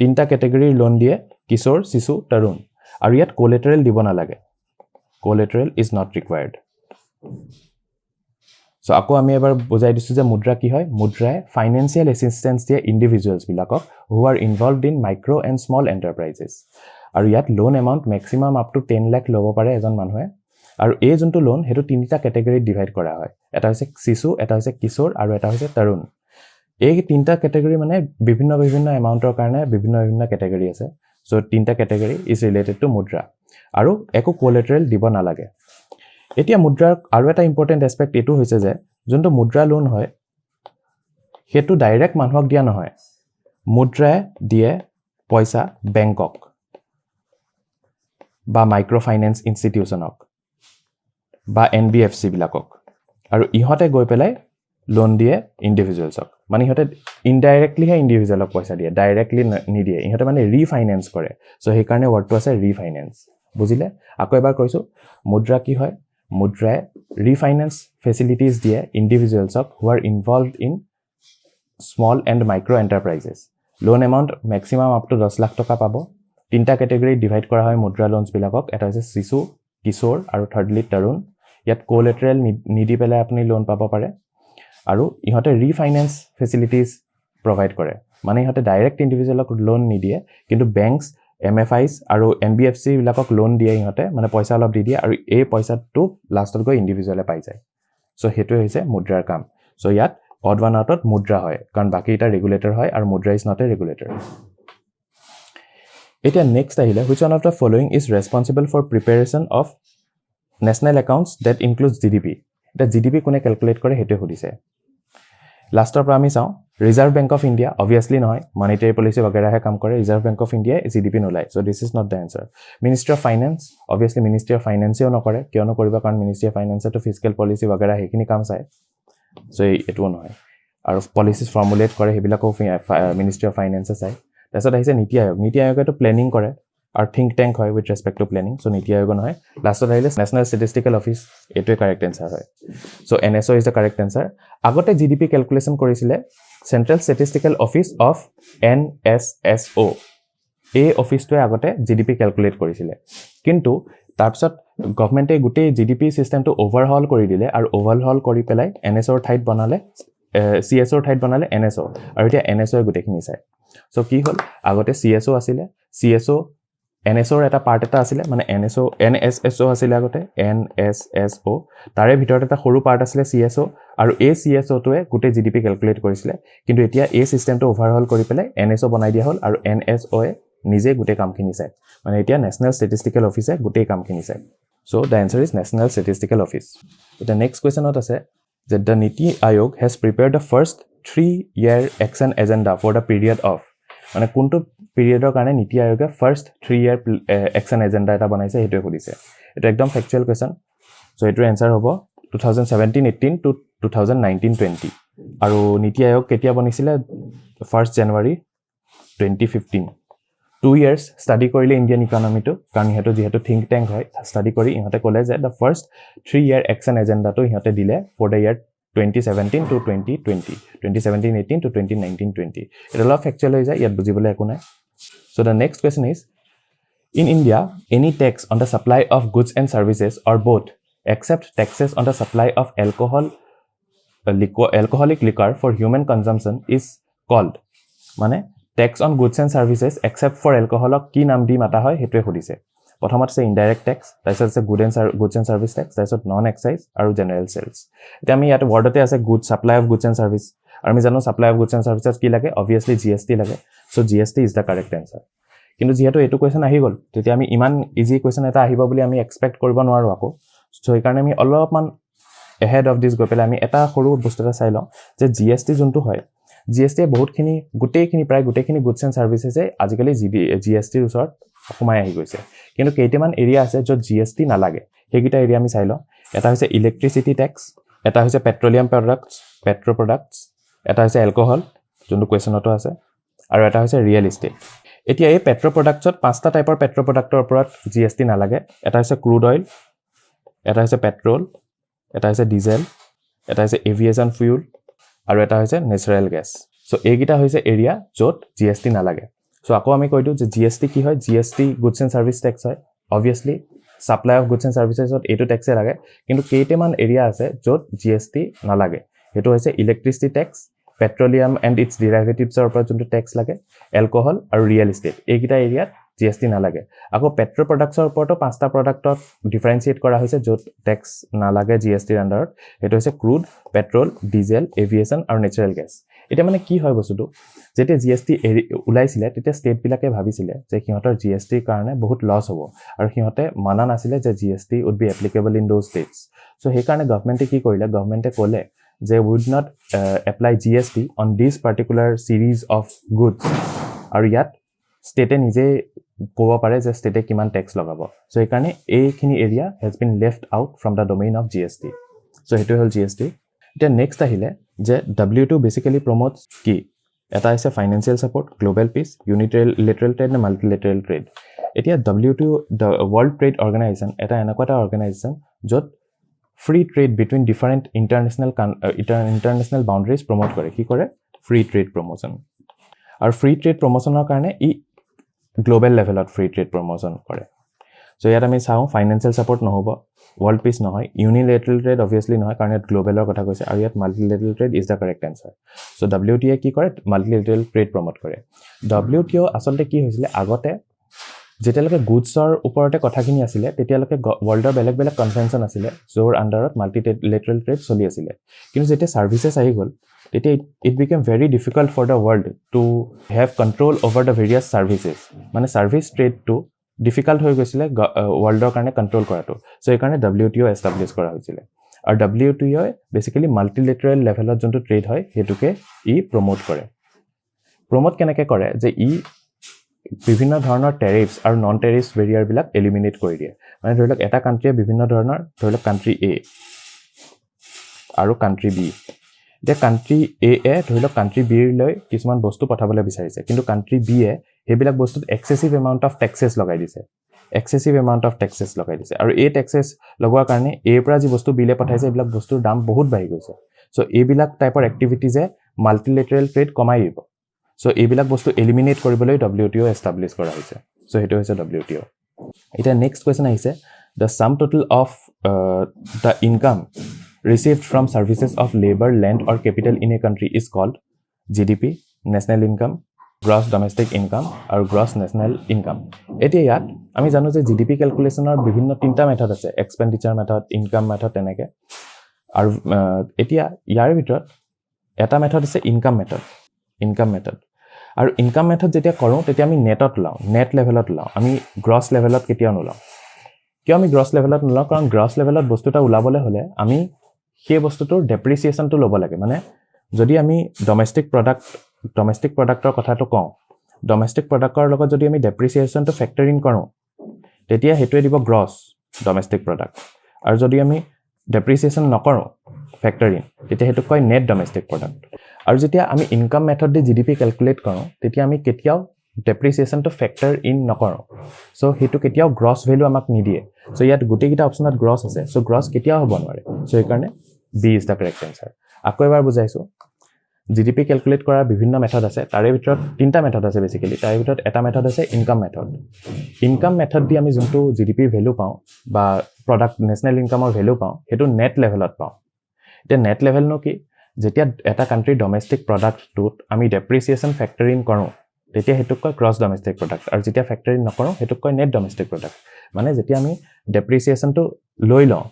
তিনটা ক্যাটাগৰীৰ লোন দিয়ে কিশোৰ শিশু তৰুণ আৰু ইয়াত কোলেটাৰেল দিব নালাগে কোলেটাৰেল is not required So আকৌ আমি এবাৰ বুজাই দিছো যে মুদ্ৰা কি হয় মুদ্ৰাই ফাইনান্সিয়েল এসিস্টেন্স দিয়ে ইন্ডিভিজুৱেলছ বিলাকক who are involved in micro and small enterprises আৰু ইয়াত loan amount maximum up to 10 lakh ল'ব পাৰে এজন মানুহে আৰু এই যোনটো লোন হেতু তিনিটা ক্যাটাগৰীত ডিভাইড কৰা হয় এটা হৈছে শিশু এটা হৈছে কিশোৰ আৰু এটা হৈছে তৰুণ এই তিনিটা ক্যাটাগৰী মানে বিভিন্ন এমাউন্টৰ কাৰণে বিভিন্ন ক্যাটাগৰী আছে সো তিনিটা ক্যাটাগৰী ইজ ৰিলেটেড টু মুদ্ৰা আৰু একো কোলাটেৰেল দিব নালাগে এতিয়া মুদ্ৰাৰ আৰু এটা ইম্পৰ্টেন্ট এসপেক্ট এটো হৈছে যে যোনটো মুদ্ৰা লোন হয় হেতু ডাইৰেক্ট মানুহক দিয়া নহয় মুদ্ৰাই দিয়ে পইচা বেংকক বা মাইক্ৰো ফাইনান্স ইনষ্টিটিউচনক বা এনবিএফসি বিলাকক আৰু ইহতে গৈ পেলাই লোন দিয়ে ইন্ডিভিজুৱেলছক মানে ইহতে ইনডাইৰেক্টলি হে ইন্ডিভিজুৱেলক পইচা দিয়ে ডাইৰেক্টলি নিদিয়ে ইহতে মানে ৰিফাইনান্স কৰে সো সেই কাৰণে ওয়াৰ্ডটো আছে ৰিফাইনান্স বুজিলে আকৌ এবাৰ কৈছো মুদ্ৰা কি হয় মুদ্ৰাই ৰিফাইনান্স ফেসিলিটিজ দিয়ে ইন্ডিভিজুৱেলছক who are involved in small and micro enterprises loan amount maximum up to 10 lakh টকা পাব তিনটা ক্যাটাগৰী ডিভাইড কৰা হয় মুদ্ৰা লোনস বিলাকক এটা হৈছে শিশু কিশোৰ আৰু থাৰ্ডলি তৰুণ ইয়াত কোলাটেৰেল নিদি পেলাই আপুনি লোন পাব পাৰে আৰু ইহতে ৰিফাইনান্স ফেসিলিটিজ প্ৰভাইড কৰে মানে ইহতে ডাইৰেক্ট ইন্ডিভিজুৱেলক লোন নিদিয়ে কিন্তু বেংকস এমএফআইস আৰু এনবিএফসি বিলাকক লোন দিয়ে ইহতে মানে পইচা অলপ দি দিয়ে আৰু এই পইচাটো লাষ্টত গৈ ইন্ডিভিজুৱেলে পাই যায় সো হেতু হৈছে মুদ্ৰাৰ কাম সো ইয়াত অড ওয়ান আউটত মুদ্ৰা হয় কাৰণ বাকি এটা ৰেগুলেটৰ হয় আৰু মুদ্ৰা ইজ নট এ ৰেগুলেটৰ এটা নেক্সট আহিলে which one of the following is responsible for preparation of national accounts that includes GDP এটা GDP কোনে ক্যালকুলেট কৰে হেতু সুধিছে লাষ্টৰ পৰা আমি চাও reserve bank of India obviously নহয় মনিটাৰী পলিসি वगैरह হে কাম কৰে reserve bank of India GDP নোলাই so this is not the answer ministry of finance obviously ministry of ফাইনান্সেও নকৰে কিয় নকৰিবা কাৰণ মিনিষ্ট্ৰি অফ ফাইনান্স তো ফিস্কেল পলিসি वगैरह হেখিনি কাম চাই সো এটো নহয় আৰু পলিসিস ফৰ্মুলেট কৰে হেবিলাকো মিনিষ্ট্ৰি অফ ফাইনান্সে চাই তাৰছত আহিছে নীতি আয়োগে তো প্ল্যানিং কৰে আৰু থিংক ট্যাঙ্ক হয় with respect to planning so Niti Aayog নহয় লাষ্টত আহিলে নেশনাল ষ্টেটিষ্টিকেল অফিস এটোই কাৰেক্ট আনসাৰ হয় so NSO is the correct answer আগতে জিডিপি ক্যালকুলেশন কৰিছিলে central statistical office of NSSO এই অফিসটোৱে আগতে জিডিপি ক্যালকুলেট কৰিছিলে কিন্তু তাৰপিছত গভৰ্নমেন্টে গুটেই জিডিপি সিস্টেমটো ওভাৰহল কৰি দিলে আৰু ওভাৰহল কৰি পেলাই এনএসওৰ ঠাইত বনালে সিএসওৰ ঠাইত বনালে এনএসও আৰু এতিয়া এনএসও গুটেখিনি চাই সো কি হল আগতে সিএসও আছিলে সিএসও এনএসওৰ এটা পাৰ্ট এটা আছিলে মানে এনএসএসও আছিলে আগতে এনএসএসও তাৰে ভিতৰত এটা সৰু পাৰ্ট আছিলে সিএসও আৰু এই সিএসও টোৱে গুটে জিডিপি ক্যালকুলেট কৰিছিলে কিন্তু এতিয়া এই সিস্টেমটো ওভাৰহল কৰি পেলাই এনএসও বনাই দিয়া হল আৰু এনএসও এ নিজে গুটে কামখিনি চাই মানে এতিয়া নেশনাল ষ্টেটিষ্টিকেল অফিসে গুটে কামখিনি চাই so the answer is national statistical office এটা নেক্সট কোৱেশ্চনত আছে যে দ্য নীতি আয়োগ has prepared the first 3-year action agenda for the period of মানে কোনটো পিৰিয়ডৰ কাৰণে নীতি আয়োগে ফাৰ্স্ট 3-year action agenda এটা বনাইছে হেতু সুধিছে এটা একদম ফ্যাক্চুয়াল কোৱেশ্চন সো এটোৰ আনসাৰ হ'ব 2017-18 to 2019-20 আৰু নীতি আয়োগ কেতিয়া বনিছিলে 1 জানুৱাৰী 2015 2 years study কৰিলে ইন্ডিয়ান ইকনমিটো কাৰণ হেতু যেহেতু থিংক ট্যাঙ্ক হয় study কৰি ইহতে ক'লে যে the first 3-year action agenda টো ইহতে দিলে for the year 2017 to 2020 2017-18 to 2019-20 এটা অলপ ফ্যাক্চুয়াল হৈ যায় ইয়াত বুজিবলৈ একো নাই so the next question is in India any tax on the supply of goods and services or both except taxes on the supply of alcoholic liquor for human consumption is called মানে tax on goods and services except for alcohol কি নাম দি মাতা হয় হেতুৱে সুধিছে প্ৰথমত আছে indirect tax তাৰপিছত আছে গুডছ এণ্ড সাৰ্ভিস ট্যাক্স তাৰপিছত নন এক্সাইজ আৰু জেনাৰেল সেলস এতিয়া আমি ইয়াত ওয়াৰ্ডতে আছে good supply of goods and service আৰু আমি জানো সাপ্লাই অফ গুডছ এণ্ড সাৰ্ভিসত কি লাগে obviously জিএসটি লাগে so GST is the correct answer কিন্তু যেহেতু এটো কোৱেশ্চন আহি গল তেতিয়া আমি ইমান ইজি কোৱেশ্চন এটা আহিব বুলি আমি এক্সপেক্ট কৰিব নোৱাৰো আকো সো এই কাৰণে আমি অলপমান ahead of this গৈ পেলাই আমি এটা সৰু বস্তু এটা চাই লওঁ যে জিএসটি যোনটো হয় জিএসটি বহুতখিনি গুটেইখিনি প্ৰায় গুটেইখিনি গুডছ এণ্ড সাৰ্ভিসেছে আজিকালি জিএসটিৰ ওচৰত সোমাই আহি গৈছে কিন্তু কেইটামান এৰিয়া আছে য'ত জিএসটি নালাগে হেগিটা এৰিয়া আমি চাই লওঁ এটা হৈছে ইলেক্ট্ৰিসিটি ট্যাক্স এটা হৈছে পেট্ৰোলিয়াম প্ৰডাক্টছ এটা হৈছে এলকহল যোনটো কোৱেশ্চনটো আছে আৰু এটা হৈছে ৰিয়েল এষ্টেট এতিয়া এই পেট্ৰো প্ৰডাক্টছত পাঁচটা টাইপৰ পেট্ৰো প্ৰডাক্টৰ ওপৰত জিএসটি নালাগে এটা হৈছে ক্ৰুড অইল এটা হৈছে পেট্ৰল এটা হৈছে ডিজেল এটা হৈছে এভিয়েশন ফুয়েল আৰু এটা হৈছে নেচাৰেল গ্যাস সো এইগিটা হৈছে এৰিয়া য'ত জিএসটি নালাগে সো আকৌ আমি কৈ দিও যে জিএসটি কি হয় GST goods and service tax হয় obviously supply of goods and সাৰ্ভিচেছত এইটো টেক্সে লাগে কিন্তু কেইটামান এৰিয়া আছে য'ত জিএছটি নালাগে সেইটো হৈছে electricity tax petroleum and its ডিৰাইভেটিভছৰ ওপৰত যোনটো টেক্স লাগে এলকহল আৰু ৰিয়েল ইষ্টেট এইকেইটা এৰিয়াত জিএছটি নালাগে আকৌ পেট্ৰ প্ৰডাক্টছৰ ওপৰতো 5টা প্ৰডাক্টত ডিফাৰেন্সিয়েট কৰা হৈছে য'ত টেক্স নালাগে জিএছটিৰ আণ্ডাৰত সেইটো হৈছে ক্ৰুড পেট্ৰল ডিজেল এভিয়েশ্যন আৰু নেচাৰেল গেছ এটা মানে কি হয় বস্তুটো যেতিয়া জিএছটি ওলাইছিলে তেতিয়া ষ্টেটবিলাকে ভাবিছিলে যে সিহঁতৰ জিএছটিৰ কাৰণে বহুত লছ হ'ব আৰু সিহঁতে মানা নাছিলে যে GST would be applicable in those states so' সেইকাৰণে গভমেণ্টে কি কৰিলে গভমেণ্টে ক'লে যে would not apply GST on this particular series of goods আৰু ইয়াত ষ্টেটে নিজে ক'ব পাৰে যে ষ্টেটে কিমান টেক্স লগাব চ' সেইকাৰণে এইখিনি area has been left out from the domain of GST so' সেইটোৱে হ'ল জিএছটি এতিয়া নেক্সট আহিলে যে WTO বেচিকেলি প্ৰমোটছ কি এটা হৈছে financial support global peace unilateral trade নে মাল্টিলেটাৰেল ট্ৰেড এতিয়া WTO ৱৰ্ল্ড ট্ৰেড অৰ্গেনাইজেশ্যন এটা এনেকুৱা এটা অৰ্গেনাইজেশ্যন য'ত free trade between different international boundaries promote কৰে কি কৰে ফ্ৰী ট্ৰেড প্ৰমোশ্যন আৰু ফ্ৰী ট্ৰেড প্ৰমোশ্যনৰ কাৰণে ই গ্লোবেল লেভেলত ফ্ৰী ট্ৰেড প্ৰমোশ্যন কৰে চ' ইয়াত আমি চাওঁ ফাইনেন্সিয়েল ছাপৰ্ট নহ'ব ৱৰ্ল্ড পিচ নহয় ইউনিলেটাৰেল ট্ৰেড অভিয়াছলি নহয় কাৰণ ইয়াত গ্লোবেলৰ কথা কৈছে আৰু ইয়াত multilateral trade is the correct answer so' WTO কি কৰে মাল্টিলেটাৰেল ট্ৰেড প্ৰমোট কৰে WTO আচলতে কি হৈছিলে আগতে যেতিয়ালৈকে গুডছৰ ওপৰতে কথাখিনি আছিলে তেতিয়ালৈকে ৱৰ্ল্ডৰ বেলেগ বেলেগ কনভেনশ্যন আছিলে য'ৰ আণ্ডাৰত মাল্টিলেটাৰেল ট্ৰেড চলি আছিলে কিন্তু যেতিয়া ছাৰ্ভিচেছ আহি গ'ল তেতিয়া it became very difficult for the world to have control over the various services মানে ছাৰ্ভিচ ট্ৰেডটো ডিফিকাল্ট হৈ গৈছিলে ৱৰ্ল্ডৰ কাৰণে কণ্ট্ৰল কৰাটো চ' সেইকাৰণে WTO এষ্টাব্লিছ কৰা হৈছিলে আৰু WTO বেচিকেলি মাল্টিলেটাৰেল লেভেলত যোনটো ট্ৰেড হয় সেইটোকে ই প্ৰমোট কৰে প্ৰমোট কেনেকৈ কৰে যে ই বিভিন্ন ধৰণৰ টেৰিফছ আৰু নন টেৰিফছ বেৰিয়াৰবিলাক এলিমিনেট কৰি দিয়ে মানে ধৰি লওক এটা কাণ্ট্ৰিয়ে বিভিন্ন ধৰণৰ ধৰি লওক কাণ্ট্ৰি A আৰু কাণ্ট্ৰি B এতিয়া কাণ্ট্ৰি A ধৰি লওক কাণ্ট্ৰি B লৈ কিছুমান বস্তু পঠাবলৈ বিচাৰিছে কিন্তু কাণ্ট্ৰি B সেইবিলাক বস্তুত এক্সেছিভ এমাউণ্ট অফ টেক্সেছ লগাই দিছে আৰু এই টেক্সেছ লগোৱাৰ কাৰণে এৰ পৰা যি বস্তু বিলে পঠাইছে এইবিলাক বস্তুৰ দাম বহুত বাঢ়ি গৈছে চ' এইবিলাক টাইপৰ এক্টিভিটিজে মাল্টিলেটাৰেল ট্ৰেড কমাই দিব চ' এইবিলাক বস্তু এলিমিনেট কৰিবলৈ WTO এষ্টাব্লিছ কৰা হৈছে চ' সেইটো হৈছে WTO এতিয়া নেক্সট কুৱেশ্যন আহিছে the sum total of the income received from services of labor, land or capital in a country is called GDP, national income, gross domestic income আৰু gross national income এতিয়া ইয়াত আমি জানো যে GDP ক্যালকুলেশনৰ বিভিন্ন তিনটা method আছে এক্সপেন্ডিচাৰ মেথড ইনকাম মেথড তেনেকে আৰু এতিয়া ইয়াৰ ভিতৰত এটা মেথড আছে ইনকাম মেথড আৰু ইনকাম মেথড যেতিয়া কৰো তেতিয়া আমি নেটত লাও নেট লেভেলত লাও আমি গ্ৰছ লেভেলত কেতিয়াও নলাও কিয় আমি গ্ৰছ লেভেলত নলাও কাৰণ গ্ৰছ লেভেলত বস্তুটা উলাবলৈ হলে আমি সেই বস্তুটোৰ ডেপ্ৰিচিয়েশনটো ল'ব লাগে মানে যদি আমি ডমেষ্টিক প্ৰডাক্টৰ কথাটো কওঁ ডমেষ্টিক প্ৰডাক্টৰ লগত যদি আমি ডেপ্ৰিচিয়েশনটো ফেক্টৰ ইন কৰোঁ তেতিয়া হেতুৱে দিব গ্ৰছ ডমেষ্টিক প্ৰডাক্ট আৰু যদি আমি ডেপ্ৰিচিয়েশন নকৰোঁ ফেক্টৰ ইন তেতিয়া হেতু কয় নেট ডমেষ্টিক প্ৰডাক্ট আৰু যেতিয়া আমি ইনকাম মেথড দি GDP ক্যালকুলেট কৰোঁ তেতিয়া আমি কেতিয়াও ডেপ্ৰিচিয়েশনটো ফেক্টৰ ইন নকৰোঁ সো হেতু কেতিয়াও গ্ৰছ ভ্যালু আমাক নিদিয়ে সো ইয়াত গুটেকিটা অপচনত গ্ৰছ আছে সো গ্ৰছ কেতিয়াও হ'ব নোৱাৰে সো এই কাৰণে B is the correct answer আকৌ এবাৰ বুজাইছো GDP ক্যালকুলেট কৰাৰ বিভিন্ন মেথড আছে তাৰে ভিতৰত তিনটা মেথড আছে বেসিক্যালি তাৰে ভিতৰত এটা মেথড আছে ইনকাম মেথড দি আমি যোনটো GDP ভ্যালু পাওঁ বা প্ৰডাক্ট নেশনাল ইনকামৰ ভ্যালু পাওঁ হেতু নেট লেভেলত পাওঁ এটা নেট লেভেল নো কি যেতিয়া এটা কান্ট্ৰি ডমেষ্টিক প্ৰডাক্টটোত আমি ডেপ্ৰিচিয়েশন ফেক্টৰ ইন কৰোঁ তেতিয়া হেতু কয় গ্ৰছ ডমেষ্টিক প্ৰডাক্ট আৰু যেতিয়া ফেক্টৰ ইন নকৰোঁ হেতু কয় নেট ডমেষ্টিক প্ৰডাক্ট মানে যেতিয়া আমি ডেপ্ৰিচিয়েশনটো লৈ লওঁ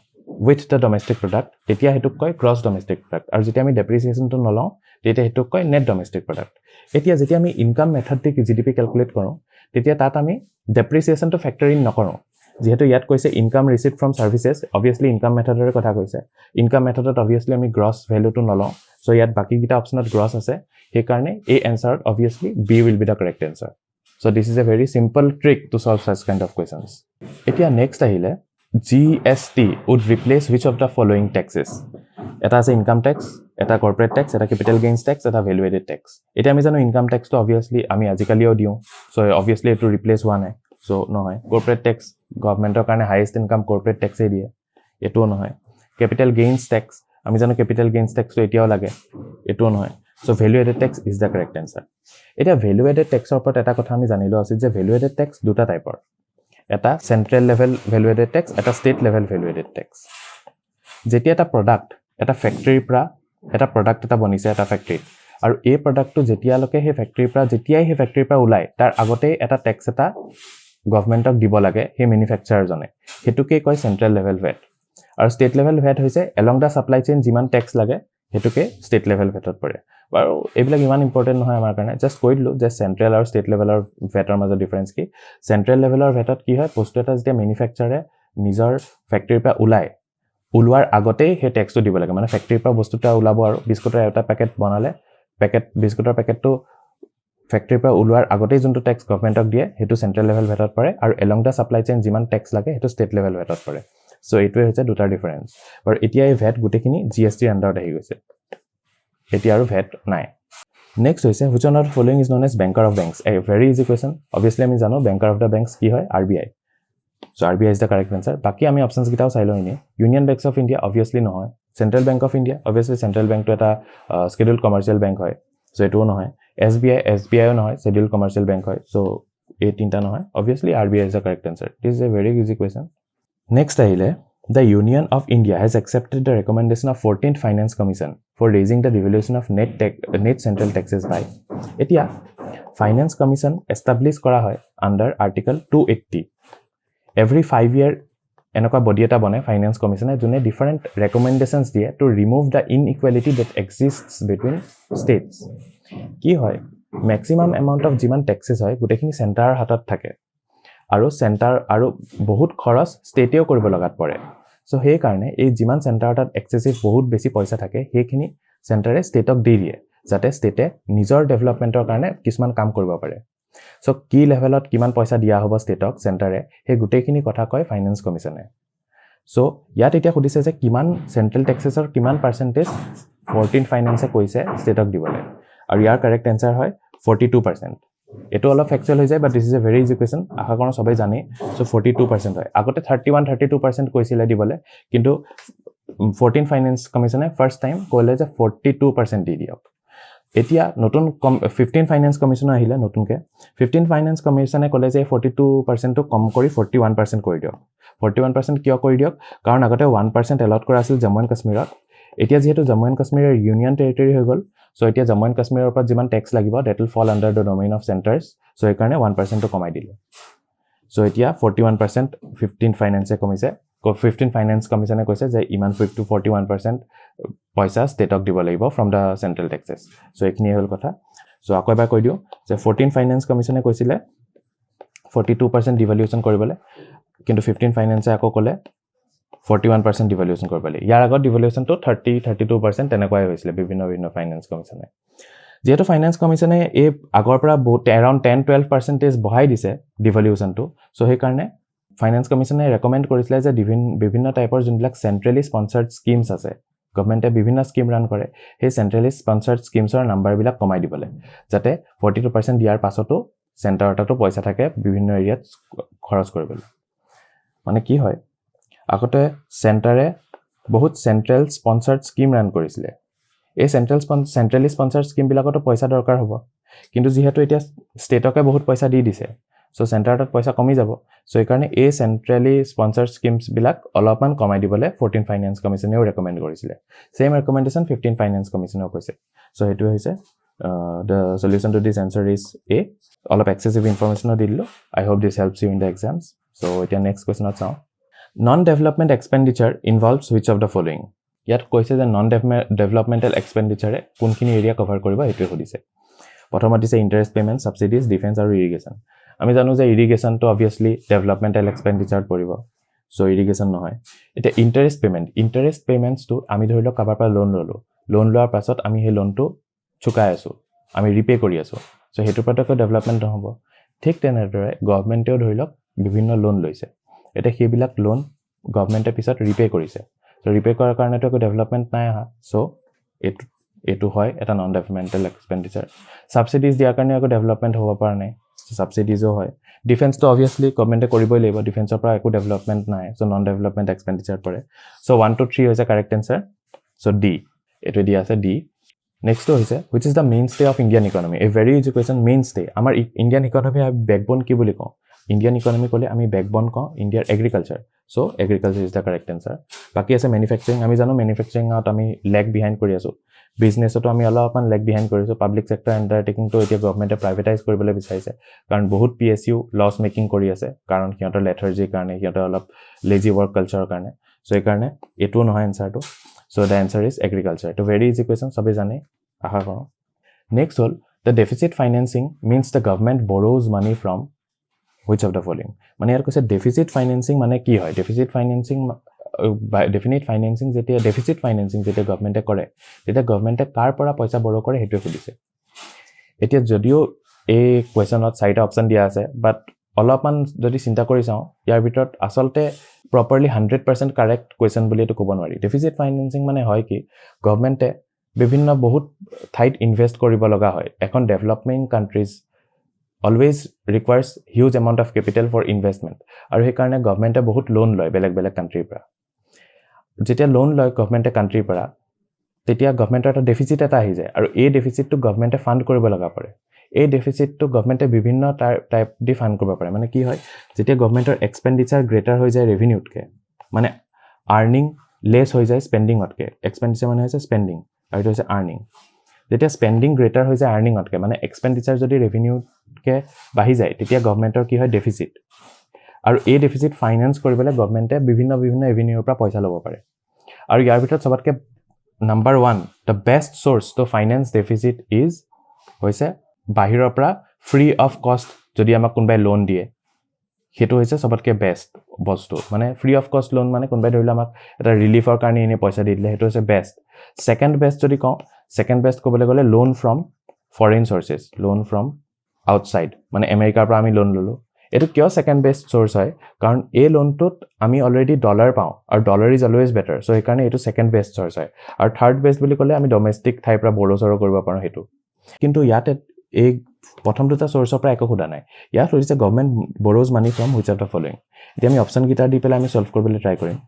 with the domestic product তেতিয়া হেতু কয় গ্ৰছ ডমেষ্টিক প্ৰডাক্ট আৰু যেতিয়া আমি ডেপ্ৰিচিয়েশনটো নলওঁ তেতিয়া হেতু কয় নেট ডমেষ্টিক প্ৰডাক্ট এতিয়া যেতিয়া আমি ইনকাম মেথড দি GDP ক্যালকুলেট কৰোঁ তেতিয়া তাত আমি ডেপ্ৰিচিয়েশনটো ফেক্টৰ ইন নকৰোঁ যেহেতু ইয়াত কৈছে income received from services obviously income মেথডৰ কথা কৈছে ইনকাম মেথডত অবভিয়াসলি আমি গ্ৰছ ভ্যালুটো নলওঁ সো ইয়াত বাকি কিটা অপচনত গ্ৰছ আছে সেই কাৰণে এই এনসাৰত obviously B will be the correct answer so this is a very simple trick to solve such kind of questions এতিয়া নেক্সট আহিলে GST would replace which of the following taxes এটা আছে ইনকাম ট্যাক্স এটা corporate tax এটা capital গেইনছ tax এটা value added tax এটা আমি জানো ইনকাম ট্যাক্সটো অবভিয়াসলি আমি আজিকালিও দিও সো অবভিয়াসলি এটো ৰিপ্লেস হোৱা নাই সো নহয় কৰ্পোৰেট ট্যাক্স গভৰ্নমেন্টৰ কাৰণে হাইয়েষ্ট ইনকাম কৰ্পোৰেট ট্যাক্সে দিয়ে এটো নহয় ক্যাপিটাল গেইনছ ট্যাক্স আমি জানো ক্যাপিটাল গেইনছ ট্যাক্সটো এতিয়াও লাগে এটো নহয় so value added tax is the correct answer এটা ভ্যালু এডেড ট্যাক্সৰ ওপৰত এটা কথা আমি জানিলো আছে যে ভ্যালু এডেড ট্যাক্স দুটা টাইপৰ এটা central level value added tax এটা state level value added tax যেতিয়া এটা প্ৰডাক্ট এটা ফ্যাক্টৰীৰ পৰা এটা প্ৰডাক্ট এটা বনিছে এটা ফ্যাক্টৰীত আৰু এই প্ৰডাক্টটো যেতিয়ালৈকে সেই ফ্যাক্টৰীৰ পৰা যেতিয়াই সেই ফ্যাক্টৰীৰ পৰা ওলাই তাৰ আগতে এটা ট্যাক্স এটা গভৰ্ণমেণ্টক দিব লাগে সেই ম্যানুফ্যাকচাৰাৰ জনে হেতুকে কয় সেন্ট্ৰেল লেভেল ভ্যাট আৰু স্টেট লেভেল ভ্যাট হৈছে এলং দা সাপ্লাই চেইন যিমান ট্যাক্স লাগে হেতুকে স্টেট লেভেল ভ্যাটত পৰে বাৰু এইবিলাক ইমান ইম্পৰ্টেন্ট নহয় আমাৰ কাৰণে জাস্ট কৈ দিলো যে সেন্ট্ৰেল আৰু স্টেট লেভেলৰ ভ্যাটৰ মাজৰ ডিফাৰেন্স কি সেন্ট্ৰেল লেভেলৰ ভ্যাটত কি হয় বস্তু এটা যেতিয়া ম্যানুফ্যাকচাৰে নিজৰ ফ্যাক্টৰীৰ পৰা ওলোৱাৰ আগতেই হে ট্যাক্সটো দিব লাগে মানে ফ্যাক্টৰীৰ পৰা বস্তুটা ওলাব আৰু বিস্কুটৰ এটা পেকেট বনালে বিস্কুটৰ পেকেটটো ফ্যাক্টৰীৰ পৰা ওলোৱাৰ আগতেই যোনটো ট্যাক্স গভৰ্ণমেণ্টক দিয়ে হেতু সেন্ট্ৰেল লেভেল ভ্যাটত পৰে আৰু এলং দা সাপ্লাই চেইন যিমান ট্যাক্স লাগে হেতু স্টেট লেভেল ভ্যাটত পৰে সো এইটোৱে হৈছে দুটাৰ ডিফাৰেন্স আৰু এতিয়া এই ভ্যাট গুটেখিনি জিএসটি আন্ডাৰত আহি গৈছে এতিয়া আৰু ভ্যাট নাই নেক্সট হৈছে which one of the following is known as banker of banks a very easy question obviously আমি জানো বেংকাৰ অফ দ্য বেংকছ কি হয় RBI so RBI is the correct answer বাকি আমি অপশনস গিটাও চাই লইনি union banks of India obviously নহয় central bank of India obviously central বেংকটো এটা স্কেডুলড কমাৰ্চিয়েল বেংক হয় সো এটোও নহয় এসবিআইও নহয় স্কেডুলড কমাৰ্চিয়েল বেংক হয় সো এই তিনটা নহয় obviously RBI is the correct answer this is a very easy question next আহিলে The Union of India has accepted the recommendation of 14th Finance Commission for raising the devolution of net central taxes by. Etia Finance Commission established kora hoy under Article 280. Every 5 year enoka body eta bone Finance Commission jone different recommendations diye to remove the inequality that exists between states. Ki hoy maximum amount of jiman taxes hoy gutekhini center hatat thake. আৰু centre আৰু বহুত খৰচ ষ্টেটেও কৰিব লগাত পৰে so hey কাৰণে এই জিমান সেন্টাৰটাত এক্সেসিভ বহুত বেছি পইচা থাকে হেখিনি সেন্টাৰে ষ্টেটক দি দিয়ে যাতে ষ্টেটে নিজৰ ডেভেলপমেন্টৰ কাৰণে কিছুমান কাম কৰিব পাৰে সো কি লেভেলত কিমান পইচা দিয়া হ'ব ষ্টেটক সেন্টাৰে হে গুটেখিনি কথা কয় ফাইনান্স কমিশনে সো ইয়াত এতিয়া খুদিছে যে কিমান সেন্ট্ৰেল ট্যাক্সেছৰ কিমান পাৰ্সেন্টেজ 14 ফাইনান্সে কৈছে ষ্টেটক দিবলে আৰু ইয়াৰ কাৰেক্ট আনসাৰ হয় 42% এটো অলপ ফ্যাকচুয়াল হৈ যায় but this is a very easy question আশা কৰোঁ সবাই জানে সো 42% হয় আগতে 32% কৈছিলে দিবলে কিন্তু 14 ফাইনান্স কমিশনে ফাৰ্স্ট টাইম কলে যে 42% দি দিয়ক এতিয়া নতুন 15 ফাইনান্স কমিশন আহিলে নতুনকে 15 ফাইনান্স কমিশনে কলে যে 42% টো কম কৰি 41% কৰি দিয়ক 41% কিয় কৰি দিয়ক কাৰণ আগতে 1% এলট কৰা আছিল জম্মু এণ্ড কাশ্মীৰত এতিয়া যেহেতু জম্মু এণ্ড কাশ্মীৰৰ ইউনিয়ন টেৰিটৰি হৈ গল সো এতিয়া জম্মু এণ্ড কাশ্মীৰৰ ওপৰত যিমান ট্যাক্স লাগিব that will fall under the domain of centre's so এই কাৰণে 1% টো কমাই দিলে সো এতিয়া 41% 15 ফাইনান্সে কমিছে 15 ফাইনান্স কমিশনে কৈছে যে ইমান 41% পইচা ষ্টেটক দিব লাগিব from da central taxes so এইখিনি হল কথা সো আকৌ এবাৰ কৈ দিও যে 14 ফাইনান্স কমিশনে কৈছিলে 42% ডিভ্যালুয়েশন কৰিবলে কিন্তু 15 ফাইনান্সে আকৌ কলে 41% ডিভ্যালুয়েশন কৰিবলে ইয়াৰ আগত ডিভ্যালুয়েশন তো 32% তেনেকৈ হৈছিল বিভিন্ন ফাইনান্স কমিশনে যেহেতু ফাইনান্স কমিশনে এই আগৰ পৰা around 10-12% বঢ়াই দিছে ডিভ্যালুয়েশন তো সো সেই কাৰণে ফাইনান্স কমিশনে ৰেকমেন্ড কৰিছিল যে বিভিন্ন টাইপৰ যোনবিলাক সেন্ট্ৰেলি স্পন্সৰ্ড স্কিমছ আছে গভৰ্ণমেণ্টে বিভিন্ন স্কিম ৰান কৰে সেই সেন্ট্ৰেলি স্পন্সৰ্ড স্কিমছৰ নাম্বাৰ বিলাক কমাই দিবলে যাতে 42% দিয়াৰ পাছতো সেন্টাৰটাতো পইচা থাকে বিভিন্ন এৰিয়াত খৰচ কৰিবলৈ মানে কি হয় আগতে সেন্টাৰে বহুত সেন্ট্ৰেল স্পন্সৰ্ড স্কিম ৰান কৰিছিল এই সেন্ট্ৰেলি স্পন্সৰ্ড স্কিম বিলাকতো পইচা দৰকাৰ হ'ব কিন্তু যেহেতু এতিয়া ষ্টেটকে বহুত পইচা দি দিছে সো সেন্টাৰটাত পইচা কমি যাব সো এই কাৰণে এই সেন্ট্ৰেলি স্পন্সৰ্ড স্কিমছ বিলাক অলপমান কমাই দিবলে 14 ফাইনান্স কমিশনেও ৰেকমেন্ড কৰিছিল সেম ৰেকমেন্ডেশন 15 ফাইনান্স কমিশনেও কৈছে সো হেতু হৈছে the solution to this answer is A all of excessive information দিলো I hope this helps you in the exams so এতিয়া next question চাও non development expenditure involves which of the following ইয়াত কৈছে যে non developmental expenditure কোনখিনি area cover কৰিব এটো হদিছে প্ৰথমতে দিছে ইন্টাৰেষ্ট পেমেন্ট সাবসিডিজ ডিফেন্স আৰু ইৰিগেশন আমি জানো যে ইৰিগেশন তো obviously developmental expenditure পৰিব সো ইৰিগেশন নহয় এটা ইন্টাৰেষ্ট পেমেন্টস তো আমি ধৰিলো কাবাৰ পৰা লোন লোৱাৰ পাছত আমি সেই লোনটো চুকাই আছো আমি ৰিপে কৰি আছো সো হেতু পটক ডেভেলপমেন্ট নহব ঠিক তেনেদৰে গভৰ্ণমেণ্টেও ধৰিলক বিভিন্ন লোন লৈছে এটা হেবিলাক লোন গভৰ্ণমেণ্টে পিছত ৰিপে কৰিছে সো ৰিপে কৰাৰ কাৰণে তো ডেভেলপমেন্ট নাই আহা সো এটো হয় এটা নন ডেভেলপমেন্টাল এক্সপেন্ডিচাৰ সাবসিডিজ দিয়াৰ কাৰণে আকৌ ডেভেলপমেন্ট হ'ব পৰা নাই সাবসিডিজও হয় ডিফেন্স তো obviously গভৰ্ণমেণ্টে কৰিবই লাগিব ডিফেন্সৰ পৰা একো ডেভেলপমেন্ট নাই সো নন ডেভেলপমেন্ট এক্সপেন্ডিচাৰ পৰে সো 1 to 3 হৈছে কাৰেক্ট আনসাৰ সো ডি এটো দিয়া আছে D Next is which is the mainstay of Indian economy? A very easy question. Mainstay. Our Indian economy have backbone ki boli ko. Indian economy kole ami backbone ko India's agriculture. So agriculture is the correct answer. Baki ase manufacturing, ami jano manufacturing out ami lag behind kori aso. Business to ami alapan lag behind kori aso. Public sector undertaking to etia government privatize koribole bicharise. Karon bahut PSU loss making kori ase. Karon hiator lethargy karone hiator alop lazy work culture karone. So e karone etu nohoy answer to. So the answer is agriculture. To very easy question sabe jane aha karo. Next hol the deficit financing means the government borrows money from which of the following? Mane yar koise deficit financing mane ki hoy? Deficit financing deficit financing jete government e kore tete government e kar pora paisa borrow kore hetu khudise. Etia jodio a question not side option dia ase but olopan jodi chinta kori sao yar bitot asolte properly 100% correct question boli etu kobo nwari. Deficit financing mane hoy ki government e বিভিন্ন বহুত ঠাইত invest কৰিব লগা হয় এখন developing countries always requires huge amount of capital for investment আৰু হে কাৰণে গভৰ্নমেন্টে বহুত লোন লয় বেলেগ বেলেগ কান্ট্ৰিৰ পৰা যেতিয়া লোন লয় গভৰ্নমেন্টে কান্ট্ৰিৰ পৰা তেতিয়া গভৰ্নমেন্টৰ এটা ডেফিসিট এটা আহি যায় আৰু এই ডেফিসিটটো গভৰ্নমেন্টে ফান্ড কৰিব লগা পৰে এই ডেফিসিটটো গভৰ্নমেন্টে বিভিন্ন টাইপ দি ফান্ড কৰিব পাৰে মানে কি হয় যেতিয়া গভৰ্নমেন্টৰ এক্সপেন্ডিচাৰ গ্ৰেটাৰ হৈ যায় ৰেভিনিউতকে মানে আৰ্নিং লেস হৈ যায় স্পেন্ডিংতকে এক্সপেন্ডিচাৰ মানে হৈছে স্পেন্ডিং আৰু এটা হৈছে আৰ্নিং যেতিয়া স্পেন্ডিং গ্ৰেটাৰ হৈ যায় আৰ্নিংতকে মানে এক্সপেন্ডিচাৰ যদি ৰেভিনিউতকে বাঢ়ি যায় তেতিয়া গভৰ্নমেন্টৰ কি হয় ডেফিসিট আৰু এই ডেফিসিট ফাইনান্স কৰিবলৈ গভৰ্নমেন্টে বিভিন্ন এভিনিউৰ পৰা পইচা ল'ব পাৰে আৰু ইয়াৰ ভিতৰত সবতকে number 1 the best source to finance deficit is হৈছে বাহিৰৰ পৰা ফ্ৰী অফ কষ্ট যদি আমাক কোনবাই লোন দিয়ে হেতু হৈছে সবতকে বেস্ট বস্তু মানে ফ্ৰী অফ কষ্ট লোন মানে কোনবাই ধৰিলে আমাক এটা ৰিলিফৰ কাৰণে এনে পইচা দি দিলে হেতু হৈছে বেস্ট সেকেন্ড বেস্ট যদি কওঁ সেকেন্ড বেস্ট কবলে গলে loan from foreign sources loan from outside মানে আমেৰিকাৰ পৰা আমি লোন ললো এটো কিয় সেকেন্ড বেস্ট সোৰ্স হয় কাৰণ এই লোনটোত আমি অলৰেডি ডলাৰ পাওঁ আৰু dollar is always better so এই কাৰণে এটো সেকেন্ড বেস্ট সোৰ্স হয় আৰু থাৰ্ড বেস্ট বুলি কলে আমি ডোমেস্টিক ঠাই পৰা বড়োচৰ কৰিব পাৰো হেতু কিন্তু ইয়াতে এই প্ৰথম দুটা সোৰ্সৰ পৰা একো খুদা নাই ইয়াত হৈছে government borrows money from which of the following এতিয়া আমি অপচন গিটা দি পেলাই আমি সলভ কৰিবলৈ ট্ৰাই কৰিম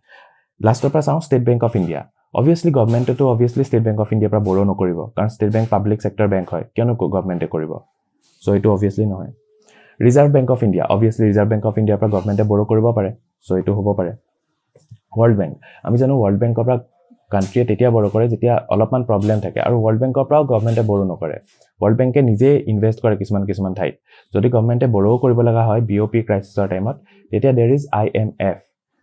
লাষ্টৰ পৰা চাওঁ state Bank of India obviously government to obviously state bank of india pra borrow no koribo karon state bank public sector bank hoy kiano government e koribo so itu obviously no hoy reserve bank of india obviously reserve bank of india pra government e borrow koribo pare so itu hobo pare world bank ami jano world bank pra country tetia borrow kore jetia olopman problem thake aru world bank pra government e borrow no kore world bank e nije invest kore kisman thai jodi government e borrow koribo laga hoy bop crisis time tetia there is imf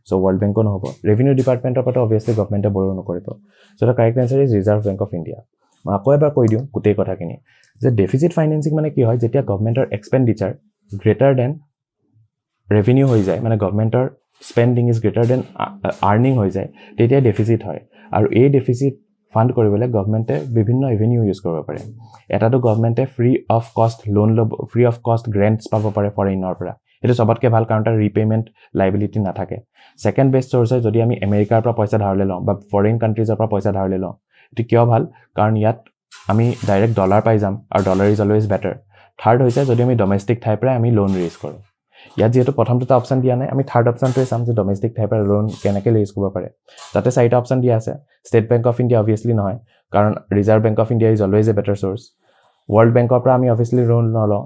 so world bank no hobo revenue department of obviously government e borrow no koribo so the correct answer is reserve bank of india ma ko ebar koi diu kutei kotha kini je deficit financing mane ki hoy jetia government or expenditure greater than revenue hoy jay mane government or spending is greater than earning hoy jay tetia deficit hoy aru ei deficit fund koribole government e bibhinno revenue use koribo pare eta to government e free of cost loan free of cost grants pabo pare foreigner pora এটো সবতকে ভাল counter repayment liability না থাকে second best source হয় যদি আমি আমেৰিকাৰ পৰা পইচা ধাৰলে লওঁ বা ফৰেন কান্ট্ৰিজৰ পৰা পইচা ধাৰলে লওঁ এটো কিয় ভাল কাৰণ ইয়াত আমি ডাইৰেক্ট ডলাৰ পাই যাম আৰু dollar is always better third হৈছে যদি আমি ডোমেস্টিক ঠাই পৰা আমি লোন ৰেজ কৰো ইয়াত যেটো প্ৰথম দুটা অপচন দিয়া নাই আমি থাৰ্ড অপচনটো চাম যে ডোমেস্টিক ঠাই পৰা লোন কেনেকৈ ৰেজ কৰিব পাৰে তাতে চাৰিটা অপচন দিয়া আছে State Bank of India obviously নহয় কাৰণ Reserve bank of India is always a better source world বেংকৰ পৰা আমি obviously লোন নলওঁ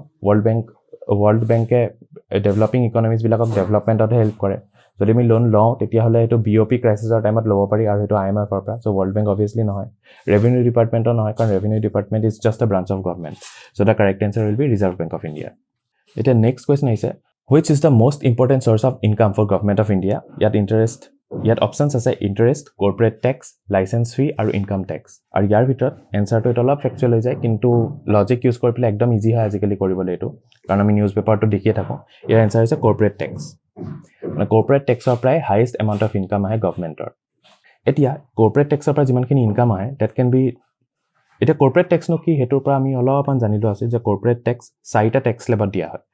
ওয়াৰ্ল্ড বেংকে ডেভেলপিং ইকনমিজ বিলাকক ডেভেলপমেন্টত হেল্প কৰে যদি আমি লোন লওঁ তেতিয়া হলে এটো বিওপি ক্ৰাইসিসৰ টাইমত লব পাৰি আৰু এটো আইএমএফৰ পৰা সো ওয়াৰ্ল্ড বেংক obviously নহয় ৰেভিনিউ ডিপাৰ্টমেন্টৰ নহয় কাৰণ ৰেভিনিউ ডিপাৰ্টমেন্ট ইজ জাস্ট আ branch of government so the correct answer will be reserve bank of India এটা নেক্সট কোৱেশ্চন আছে which is the most important source of income for government of india yet options আছে interest corporate tax license fee আৰু income tax আৰু ইয়াৰ ভিতৰত এনসাৰটো এটা অলপ factual হৈ যায় কিন্তু লজিক ইউজ কৰি পেলাই একদম ইজি হয় আজিকালি কৰিবলৈ এটো কাৰণ আমি নিউজ পেপাৰটো দেখিয়ে থাকো ইয়াৰ এনসাৰ হৈছে corporate tax মানে corporate taxৰ প্ৰায় highest amount of income আহে গভৰ্নমেন্টৰ এতিয়া corporate taxৰ পৰা যিমানখিনি ইনকাম আহে that can be এটা corporate tax নো কি হেতুৰ পৰা আমি অলপমান জানিলো আছে যে corporate tax চাৰিটা tax slab দিয়া হয়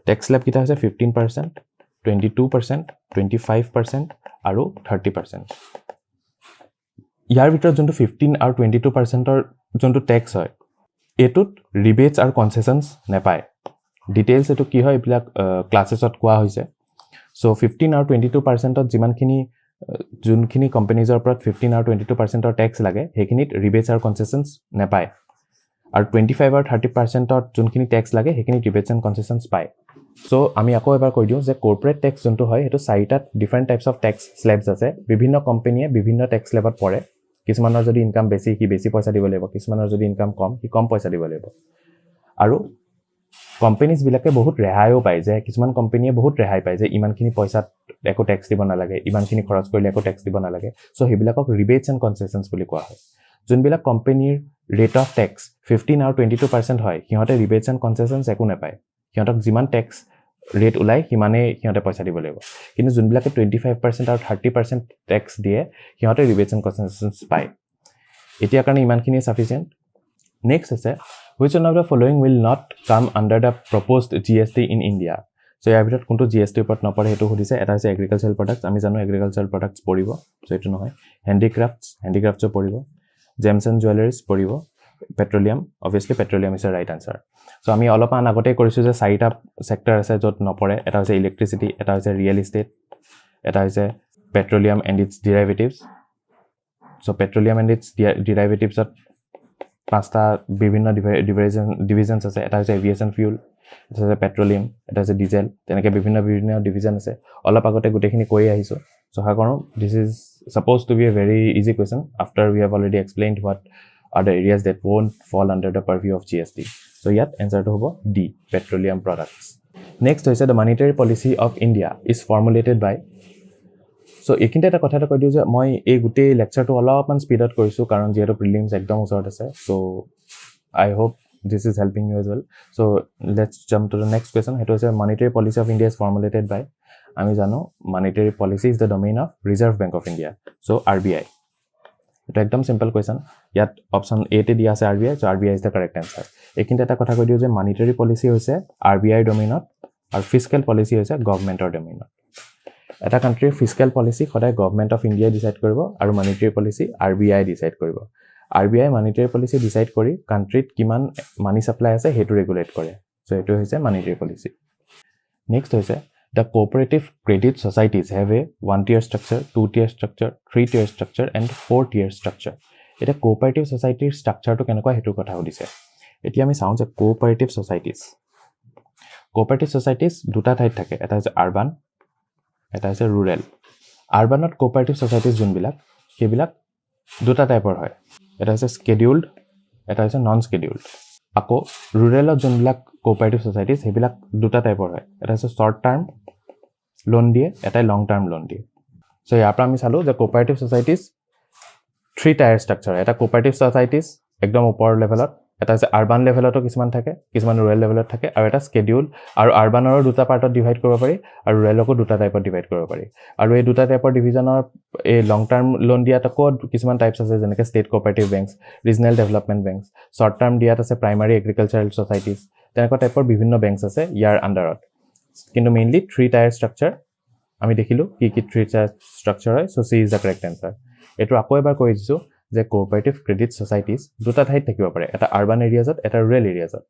tax slab কিটা হৈছে 15% 22% 25% আৰু 30% ইয়াৰ ভিতৰত যোনটো 15 আৰু 22% ৰ যোনটো ট্যাক্স হয় এটোত ৰিবেটস আৰু কনসেশনস নেপায় ডিটেইলস এটো কি হয় ইবিলাক ক্লাसेছত কোৱা হৈছে সো 15 আৰু 22% ত যিমানখিনি যোনখিনি কোম্পানিজৰ ওপৰত 15 আৰু 22% ৰ ট্যাক্স লাগে হেখিনিত ৰিবেটস আৰু কনসেশনস নেপায় আৰু 25 আৰু 30% যোনখিনি টেক্স লাগে সেইখিনি ৰিবেটছ এণ্ড কনচেছনছ পায় সো আমি আকৌ এবাৰ কৈ দিওঁ যে কৰ্পোৰেট টেক্স যোনটো হয় সেইটো চাৰিটাত ডিফাৰেণ্ট টাইপছ অফ টেক্স স্লেবছ আছে বিভিন্ন কোম্পানীয়ে বিভিন্ন টেক্স স্লেবত পৰে কিছুমানৰ যদি ইনকাম বেছি কি বেছি পইচা দিব লাগিব কিছুমানৰ যদি ইনকাম কম কি কম পইচা দিব লাগিব আৰু কোম্পানীজ বিলাকে বহুত ৰেহাইও পায় যে কিছুমান কোম্পানীয়ে বহুত ৰেহাই পায় যে ইমানখিনি পইচাত একো টেক্স দিব নালাগে ইমানখিনি খৰচ কৰিলে একো টেক্স দিব নালাগে সো সেইবিলাকক ৰিবেটছ এণ্ড কনচেছনছ বুলি কোৱা হয় যোনবিলাক কোম্পানীৰ ৰেট অফ টেক্স 15 আৰু 22% হয় সিহঁতে ৰিবেটছ এণ্ড কনচেছনছ একো নাপায় সিহঁতক যিমান টেক্স ৰেট ওলাই সিমানেই সিহঁতে পইচা দিব লাগিব কিন্তু যোনবিলাকে 25% আৰু 30% টেক্স দিয়ে সিহঁতে ৰিবেটছ এণ্ড কনচেছনছ পায় এতিয়া কাৰণে ইমানখিনি সাফিচিয়েণ্ট নেক্সট আছে which one of the following will not come under the proposed GST in India so ইয়াৰ ভিতৰত কোনটো GST ওপৰত নপৰে হেতু সুধিছে এটা হৈছে এগ্ৰিকালচাৰাল প্ৰডাক্টছ আমি জানো এগ্ৰিকালচাৰাল প্ৰডাক্টছ পৰিব সো এটো নহয় হেন্ডিক্ৰাফটছ পৰিব জেমছ এণ্ড জুৱেলাৰীজ পৰিব petroleum obviously petroleum is the right answer so আমি অলপমান আগতে কৰিছো যে চাৰিটা সেক্টৰ আছে যত নপৰে এটা হৈছে ইলেক্ট্ৰিসিটি এটা হৈছে ৰিয়েল এষ্টেট এটা হৈছে petroleum and it's derivatives so petroleum and its derivatives are পাঁচটা বিভিন্ন ডিভিজনছ আছে এটা হৈছে এভিয়েশন ফিউল এটা হৈছে পেট্ৰলিয়াম এটা হৈছে ডিজেল তেনেকৈ বিভিন্ন ডিভিজন আছে অলপ আগতে গোটেইখিনি কৈ আহিছো সো হা কৰো this is supposed to be a very easy question after we have already explained what are the areas that won't fall under the purview of GST so yet answer to hobo D petroleum products next hoise the monetary policy of India is formulated by so ekinta eta kotha কৈ দিও যে মই এই গুটে লেকচাৰটো অলপমান স্পীডত কৰিছো কাৰণ যেহেতু প্ৰিলিমছ একদম ওচৰত আছে so I hope this is helping you as well so let's jump to the next question it was a monetary policy of India is formulated by আমি জানো monetary policy is the domain of Reserve Bank of India so RBI এটা একদম simple question ইয়াত option এ তে দিয়া আছে RBI so RBI is the correct answer একিনটা এটা কথা কৈ দিও যে monetary policy হৈছে RBI ডোমেইনত আৰু fiscal policy হৈছে গভৰ্ণমেণ্টৰ ডোমেইনত এটা কান্ট্ৰিৰ ফিস্কেল পলিসি সদায় গভৰ্ণমেণ্ট অফ ইণ্ডিয়া ডিসাইড কৰিব আৰু মনিটাৰী পলিসি RBI ডিসাইড কৰিব RBI মনিটাৰী পলিসি ডিসাইড কৰি কান্ট্ৰিত কিমান মানি সাপ্লাই আছে হেতু ৰেগুলেট কৰে সো এটো হৈছে মনিটাৰী পলিসি নেক্সট হৈছে the cooperative credit societies have a 1-tier structure 2-tier structure 3-tier structure and 4-tier structure এটা cooperative society structure to কেনেকুৱা হেতু কথা সুধিছে এতিয়া আমি চাওঁ যে cooperative societies দুটা ঠাইত থাকে এটা হৈছে আৰবান এটা আছে ৰুৰাল আৰবানত কোঅপাৰেটিভ সোসাইটিজ যোনবিলাক সেইবিলাক দুটা টাইপৰ হয় এটা আছে স্কেডিউলড এটা আছে নন স্কেডিউলড আকৌ ৰুৰালত যোনবিলাক কোঅপাৰেটিভ সোসাইটিজ সেইবিলাক দুটা টাইপৰ হয় এটা আছে শৰ্ট টাৰ্ম লোন দিয়ে এটা লং টাৰ্ম লোন দিয়ে সো ইয়াৰ পৰা আমি চালো যে কোঅপাৰেটিভ সোসাইটিজ 3 টায়াৰ স্ট্ৰাকচাৰ এটা কোঅপাৰেটিভ সোসাইটিজ একদম ওপৰ লেভেলত এটা আছে আৰবান লেভেলতো কিছুমান থাকে কিছুমান ৰুৰাল লেভেলত থাকে আৰু এটা স্কেডিউল আৰু আৰবানৰ দুটা পাৰ্টত ডিভাইড কৰিব পাৰি আৰু ৰুৰালকো দুটা টাইপত ডিভাইড কৰিব পাৰি আৰু এই দুটা টাইপৰ ডিভিজনৰ এই লং টাৰ্ম লোন দিয়াত আকৌ কিছুমান টাইপছ আছে যেনেকৈ state cooperative banks regional development banks short term দিয়াত আছে প্ৰাইমাৰী এগ্ৰিকালচাৰেল সোসাইটিজ তেনেকুৱা টাইপৰ বিভিন্ন বেংকছ আছে ইয়াৰ আন্ডাৰত কিন্তু মেইনলি 3 টায়াৰ ষ্ট্ৰাকচাৰ আমি দেখিলো কি 3 টায়াৰ ষ্ট্ৰাকচাৰ হয় so C is the correct answer এটো আকৌ এবাৰ কৈ দিছো যে কোঅপাৰেটিভ ক্ৰেডিট সোসাইটিজ দুটা ঠাইত থাকিব পাৰে এটা আৰবান এৰিয়াজত এটা ৰুৰাল এৰিয়াজত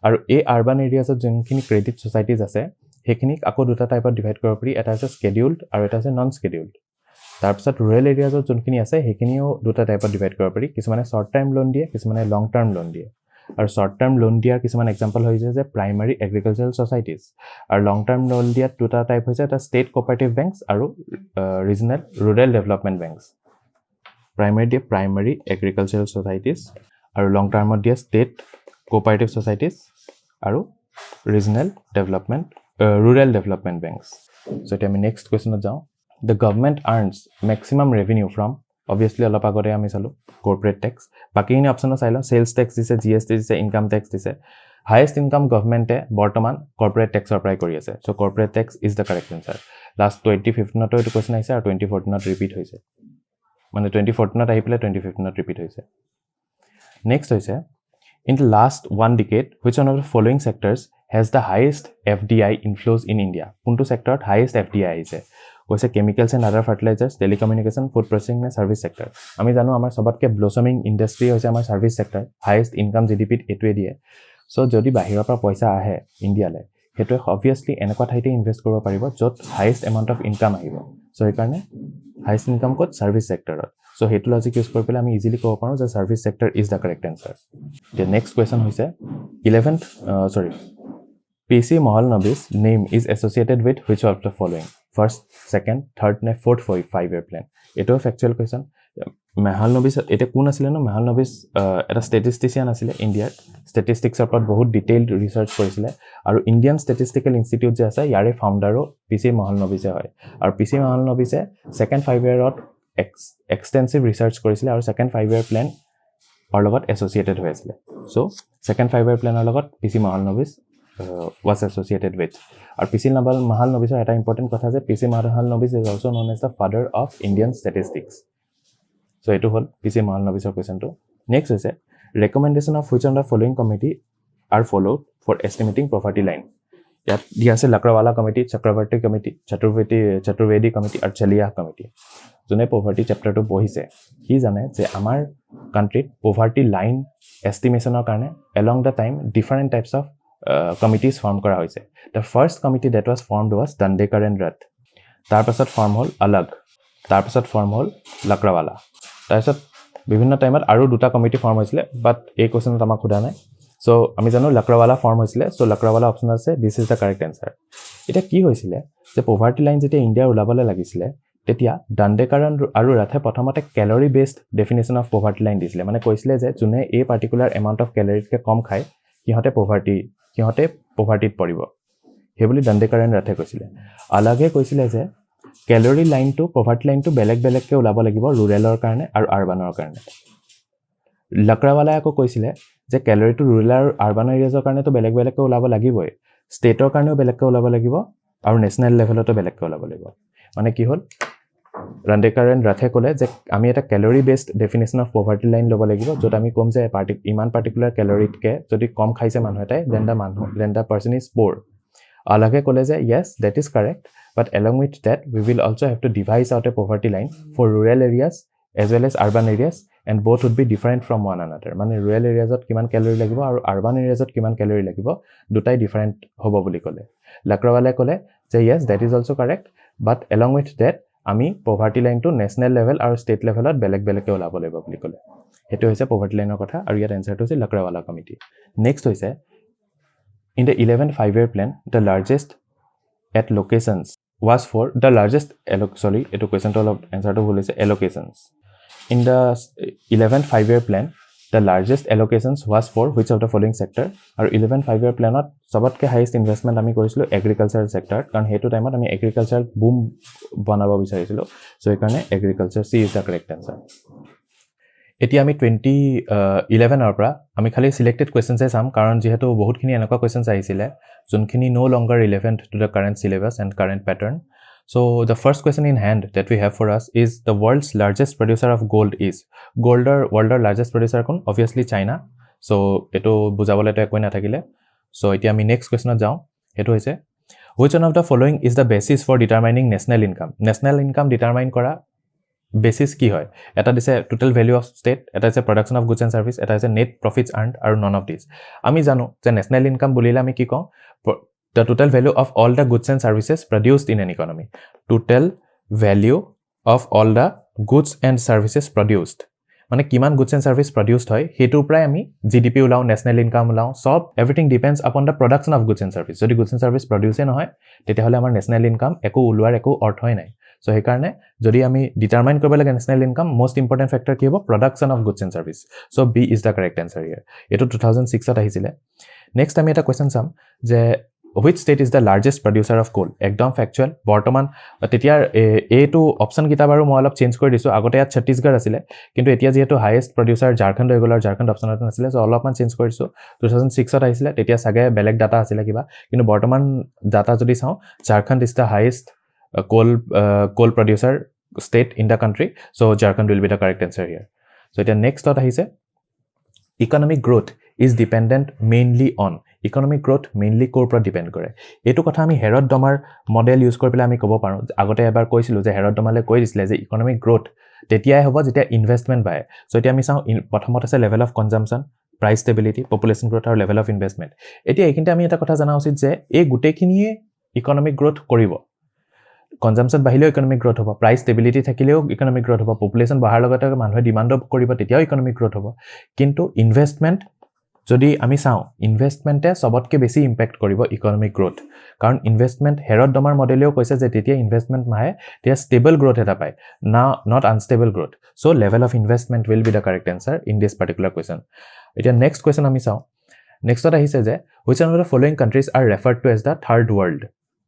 আৰু এই আৰবান এৰিয়াজত যোনখিনি ক্ৰেডিট সোসাইটিজ আছে হেখিনিক আকৌ দুটা টাইপত ডিভাইড কৰিব পাৰি এটা আছে স্কেডিউলড আৰু এটা আছে নন স্কেডিউলড তাৰপিছত ৰুৰাল এৰিয়াজত যোনখিনি আছে হেখিনিও দুটা টাইপত ডিভাইড কৰিব পাৰি কিছুমানে শৰ্ট টাৰ্ম লোন দিয়ে কিছুমানে লং টাৰ্ম লোন দিয়ে আৰু শৰ্ট টাৰ্ম লোন দিয়াৰ কিছুমান এক্সাম্পল হৈছে যে প্ৰাইমাৰী এগ্ৰিকালচাৰেল সোসাইটিজ আৰু লং টাৰ্ম লোন দিয়াত দুটা টাইপ হৈছে এটা ষ্টেট কোঅপাৰেটিভ বেংকছ আৰু regional rural development banks primary agricultural societies আৰু long term দিয়া state cooperative societies আৰু regional development rural development banks so আমি next question যাও the government earns maximum revenue from obviously অলপ আগতে আমি চালো corporate tax বাকিখিনি অপচন চাইলো sales tax দিছে GST দিছে income tax দিছে highest income government বৰ্তমান corporate tax অৰ পৰাই কৰি আছে so corporate tax is the correct answer last 2015 ত এইটো question আহিছে আৰু 2014 ত ৰিপিট হৈছে মানে 2014 ত আহি পেলে 2015 ত ৰিপিট হৈছে নেক্সট হৈছে in the last one decade which one of the following sectors has the highest FDI inflows in India কোনটো সেক্টৰত highest FDI আহিছে কৈছে chemicals and other fertilizers telecommunication food processing and service sector আমি জানো আমাৰ সবতকে blossoming industry হৈছে আমাৰ service sector highest income GDP এটোৱে দিয়ে so যদি বাহিৰৰ পৰা পইচা আহে ইণ্ডিয়ালে হেতু obviously এনেকুৱা ঠাইতে ইনভেষ্ট কৰিব পাৰিব যত highest amount of income আহিব so এই কাৰণে হাইয়েষ্ট ইনকাম ক'ত সাৰ্ভিস সেক্টৰত সো হেতু লজিক ইউজ কৰি পেলাই আমি ইজিলি ক'ব পাৰো যে service sector is the correct answer the next question হৈছে 11th PC Mahalanobis name is associated with which of the following first second third ne fourth 5-year plan eto factual question Mahalanobis eta কোন আছিল ন Mahalanobis এটা statistician আছিল ইন্ডিয়াৰ statistics ওপৰত বহুত detailed research কৰিছিল আৰু Indian statistical institute যে আছে ইয়াৰে ফাউণ্ডাৰো PC Mahalanobis হয় আৰু PC Mahalanobis second 5-year-ত extensive research কৰিছিল আৰু second 5-year plan or logot associated হৈ আছিল so second 5-year plan or logot PC Mahalanobis was associated with or PC Mahalanobis eta important kotha je PC Mahalanobis is also known as the father of Indian statistics so etu hol PC Mahalanobis question to next is recommendation of which of the following committee are followed for estimating poverty line yat dia ase Lakrawala committee Chakravarti committee Chaturvedi committee or Chalia committee jone poverty chapter to pohise he jane je amar country poverty line estimation or karone along the time different types of committees form kora hoise the first committee that was formed was Dandekar and Rath tar pasat form hol alag tar pasat form hol Lakrawala tar pasat bibhinno time at aru duta committee form hoisile but ei question ta amak khuda nai so ami jano Lakrawala form hoisile so Lakrawala option ase this is the correct answer eta ki hoisile je poverty line jete India ulabale lagisile tetia Dandekar aru Rathe prothomote calorie based definition of poverty line disile mane koisile je june a particular amount of calories ke kom khai kihote poverty পৰিব হেবলি Dandekar and Rathe কৈছিলে আলাগে কৈছিলে যে calorie line to poverty line to বেলেগ বেলেগকে ওলাব লাগিব ৰুৰালৰ কাৰণে আৰু আৰবানৰ কাৰণে Lakrawala আকৌ কৈছিলে যে ক্যালোৰি টু ৰুৰাল আৰু আৰবান এৰিয়াজৰ কাৰণে তো বেলেগ বেলেগকে ওলাব লাগিবই ষ্টেটৰ কাৰণেও বেলেগকে ওলাব লাগিব আৰু নেশনাল লেভেলতো বেলেগকে ওলাব লাগিব মানে কি হল Dandekar and Rathe কলে যে আমি এটা calorie based definition of poverty line লব লাগিব যত আমি কম যে ইমান পাৰ্টিকুলাৰ ক্যালোৰিতকে যদি কম খাইছে মানুহ এটাই then the person is poor আলাগে কলে যে yes that is correct but along with that we will also have to devise out a poverty line for rural areas as well as urban areas and both would be different from one another মানে rural areas ত কিমান calorie লাগিব আৰু urban areas ত কিমান calorie লাগিব দুটাই different হ'ব বুলি কলে Lakrawala কলে যে yes that is also correct but along with that আমি poverty line to national level আৰু state level ত বেলেগ বেলেগকে ওলাব লাগিব বুলি কলে হেতু হৈছে poverty line ৰ কথা আৰু ইয়াৰ আনসাৰটো হৈছে Lakrawala committee next হৈছে in the 11th 5-year plan the largest at locations was for the largest etu question to answer to boliছে allocations in the 11th 5-year plan the largest allocations was for which of the following sector or 11th 5-year plan ot sabotke highest investment ami korisilo agricultural sector karon hetu time ot ami agricultural boom banaba bicharisilo so ekarne agriculture C is the correct answer এতিয়া আমি 2011 ৰ পৰা আমি খালি selected কোৱেশ্চনছ চাম কাৰণ যেহেতু বহুতখিনি এনেকুৱা কোৱেশ্চনছ আহিছিলে যোনখিনি no longer relevant to the current syllabus and current pattern so the first question in hand that we have for us is the world's largest producer of gold is world largest producer কোন obviously China so এটো বুজাবলে তো একোই না থাকিলে so এতিয়া আমি next question যাও এটো হৈছে which one of the following is the basis for determining national income determine কৰা basis কি হয় এটা দিছে total value of state এটা আছে production of goods and service এটা আছে net profits earned আৰু none of these আমি জানো যে national income বুলিলে আমি কি কওঁ the total value of all the goods and services produced in an economy total value of all the goods and services produced মানে কিমান goods and service produced হয় হেতুৰ পৰাই আমি GDP উলাও national income উলাও সব everything depends upon the production of goods and service যদি goods and service produce নহয় তেতিয়া হলে আমাৰ national income একো উলোৱাৰ একো অৰ্থই নাই so he karne jodi ami determine korba lage national income most important factor ki hobo production of goods and service so B is the correct answer here eto 2006 ot ahisile next ami eta question sam je which state is the largest producer of coal ekdom factual bortoman tetiar a to option kita baru moi alop change kori disu agote ya Chhattisgarh asile kintu etia jehetu highest producer Jharkhand regular Jharkhand option ot asile so alop man change korisu 2006 ot ahisile tetia sage beleg data asile kiba kintu bortoman data jodi sao Jharkhand is the highest coal producer state in the country so Jharkhand will be the correct answer here so the next thought is economic growth is dependent mainly on economic growth mainly core pro depend kore etu kotha ami Herod Domar model use kori pela ami kobo paru agote ebar koisilu je Herod Domale koi disile je economic growth tetia hobo jetia investment bae so etia ami sao prothomot ase level of consumption price stability population growth or level of investment etia ekinte ami eta kotha jana usit je ei gute khiniye economic growth koribo consumption বাহিলেও economic growth হ'ব price stability থাকিলেও economic growth হ'ব population বঢ়াৰ লগতে মানুহে demand কৰিব তেতিয়াও economic growth হ'ব কিন্তু ইনভেষ্টমেন্ট যদি আমি চাওঁ ইনভেষ্টমেন্টে সবতকে বেছি ইম্প্যাক্ট কৰিব ইকোনমিক গ্ৰোথ কাৰণ ইনভেষ্টমেন্ট হেৰড ডমাৰ মডেলেও কৈছে যে তেতিয়া ইনভেষ্টমেন্ট মাহে তেতিয়া ষ্টেবল গ্ৰোথ এটা পায় না not unstable growth so level of investment will be the correct answer in this particular question এতিয়া নেক্সট কোৱেশ্চন আমি চাওঁ নেক্সটত আহিছে যে which one of the following countries are referred to as the third world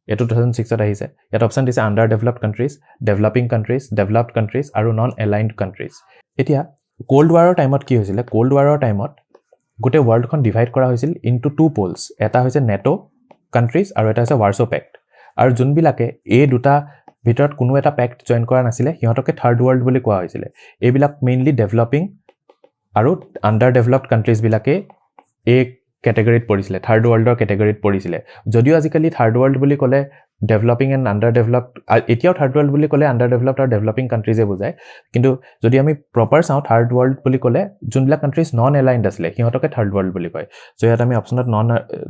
এটো 2006 ত আহিছে ইয়াত option দিছে under developed countries developing countries developed countries আৰু নন এলাইনড কান্ট্ৰিজ এতিয়া কোল্ড ওয়াৰৰ টাইমত কি হৈছিল কোল্ড ওয়াৰৰ টাইমত গোটে ওয়াৰ্ল্ডখন ডিভাইড কৰা হৈছিল ইনটু টু পোলস এটা হৈছে নেটো কান্ট্ৰিজ আৰু এটা হৈছে ওয়াৰ্সো পেক্ট আৰু যোনবিলাকে এই দুটা ভিতৰত কোনো এটা পেক্ট জয়েন কৰা নাছিলে হিহঁতকে থাৰ্ড ওয়াৰ্ল্ড বুলি কোৱা হৈছিল এইবিলাক মেইনলি ডেভেলপিং আৰু আন্ডাৰ ডেভেলপড কান্ট্ৰিজ বিলাকে এক ক্যাটেগৰীত পৰিছিলে থাৰ্ড ওয়াৰ্ল্ডৰ ক্যাটেগৰীত পৰিছিলে যদিও আজিকালি থাৰ্ড ওয়াৰ্ল্ড বুলি ক'লে ডেভেলপিং এণ্ড আন্ডাৰ ডেভেলপড এতিয়াও থাৰ্ড ওয়াৰ্ল্ড বুলি ক'লে আন্ডাৰ ডেভেলপড আৰু ডেভেলপিং কান্ট্ৰিজে বুজায় কিন্তু যদি আমি প্ৰপাৰ চাওঁ থাৰ্ড ওয়াৰ্ল্ড বুলি ক'লে যোনবিলাক কান্ট্ৰিজ নন এলাইনড আছিলে সিহঁতকে থাৰ্ড ওয়াৰ্ল্ড বুলি কয় সো ইয়াত আমি অপচনত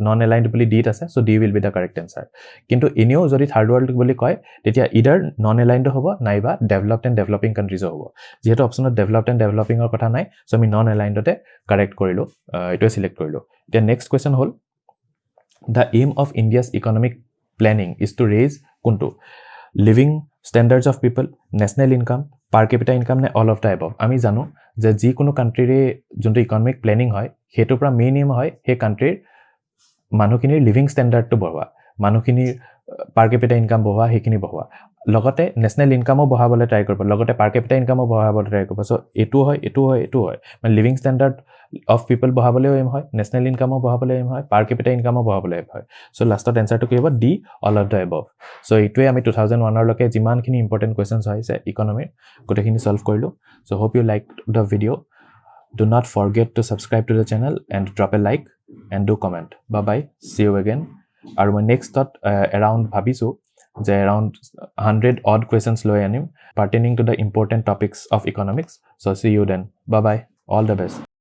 নন এলাইনড বুলি ডিট আছে so D will B the correct answer কিন্তু এনেও যদি থাৰ্ড ওয়াৰ্ল্ড বুলি কয় তেতিয়া ইদাৰ নন এলাইনড হ'ব নাইবা ডেভেলপড এণ্ড ডেভেলপিং কান্ট্ৰিজো হ'ব যিহেতু অপচনত ডেভেলপড এণ্ড ডেভেলপিঙৰ কথা নাই সো আমি নন এলাইনডতে কাৰেক্ট কৰিলো এটোৱে সিলেক্ট কৰিলো The next question hol the aim of India's economic planning is to raise kuntu living standards of people national income per capita income ne all of the above ami janu je ji kono country re jonto economic planning hoy hetu pra main aim hoy he country manukinir living standard to bahwa manukinir per capita income bahwa hekini bahwa লগতে national ইনকামও বঢ়াবলৈ try কৰিব লগতে পাৰ capital ইনকামও বঢ়াবলৈ try কৰিব so এটো হয় মানে লিভিং স্ট্যান্ডার্ড অফ পিপল বঢ়াবলৈ এম হয় ন্যাশনাল ইনকামও বঢ়াবলৈ এম হয় পাৰ ক্যাপিটা ইনকামও বঢ়াবলৈ এম হয় সো লাষ্টত আনসাৰটো কি হ'ব D all of the above so এইটোৱে আমি 2001 লৈকে যিমানখিনি ইম্পৰ্টেন্ট কোৱেশ্চনছ হৈছে ইকোনমিৰ গোটেইখিনি সলভ কৰিলো so hope you like the video do not forget to subscribe to the channel and drop a like and do comment bye bye see you again আৰু মই নেক্সটত around ভাবিছো যে around 100 odd questions লৈ আনিম pertaining to the important topics of economics so see you then bye bye all the best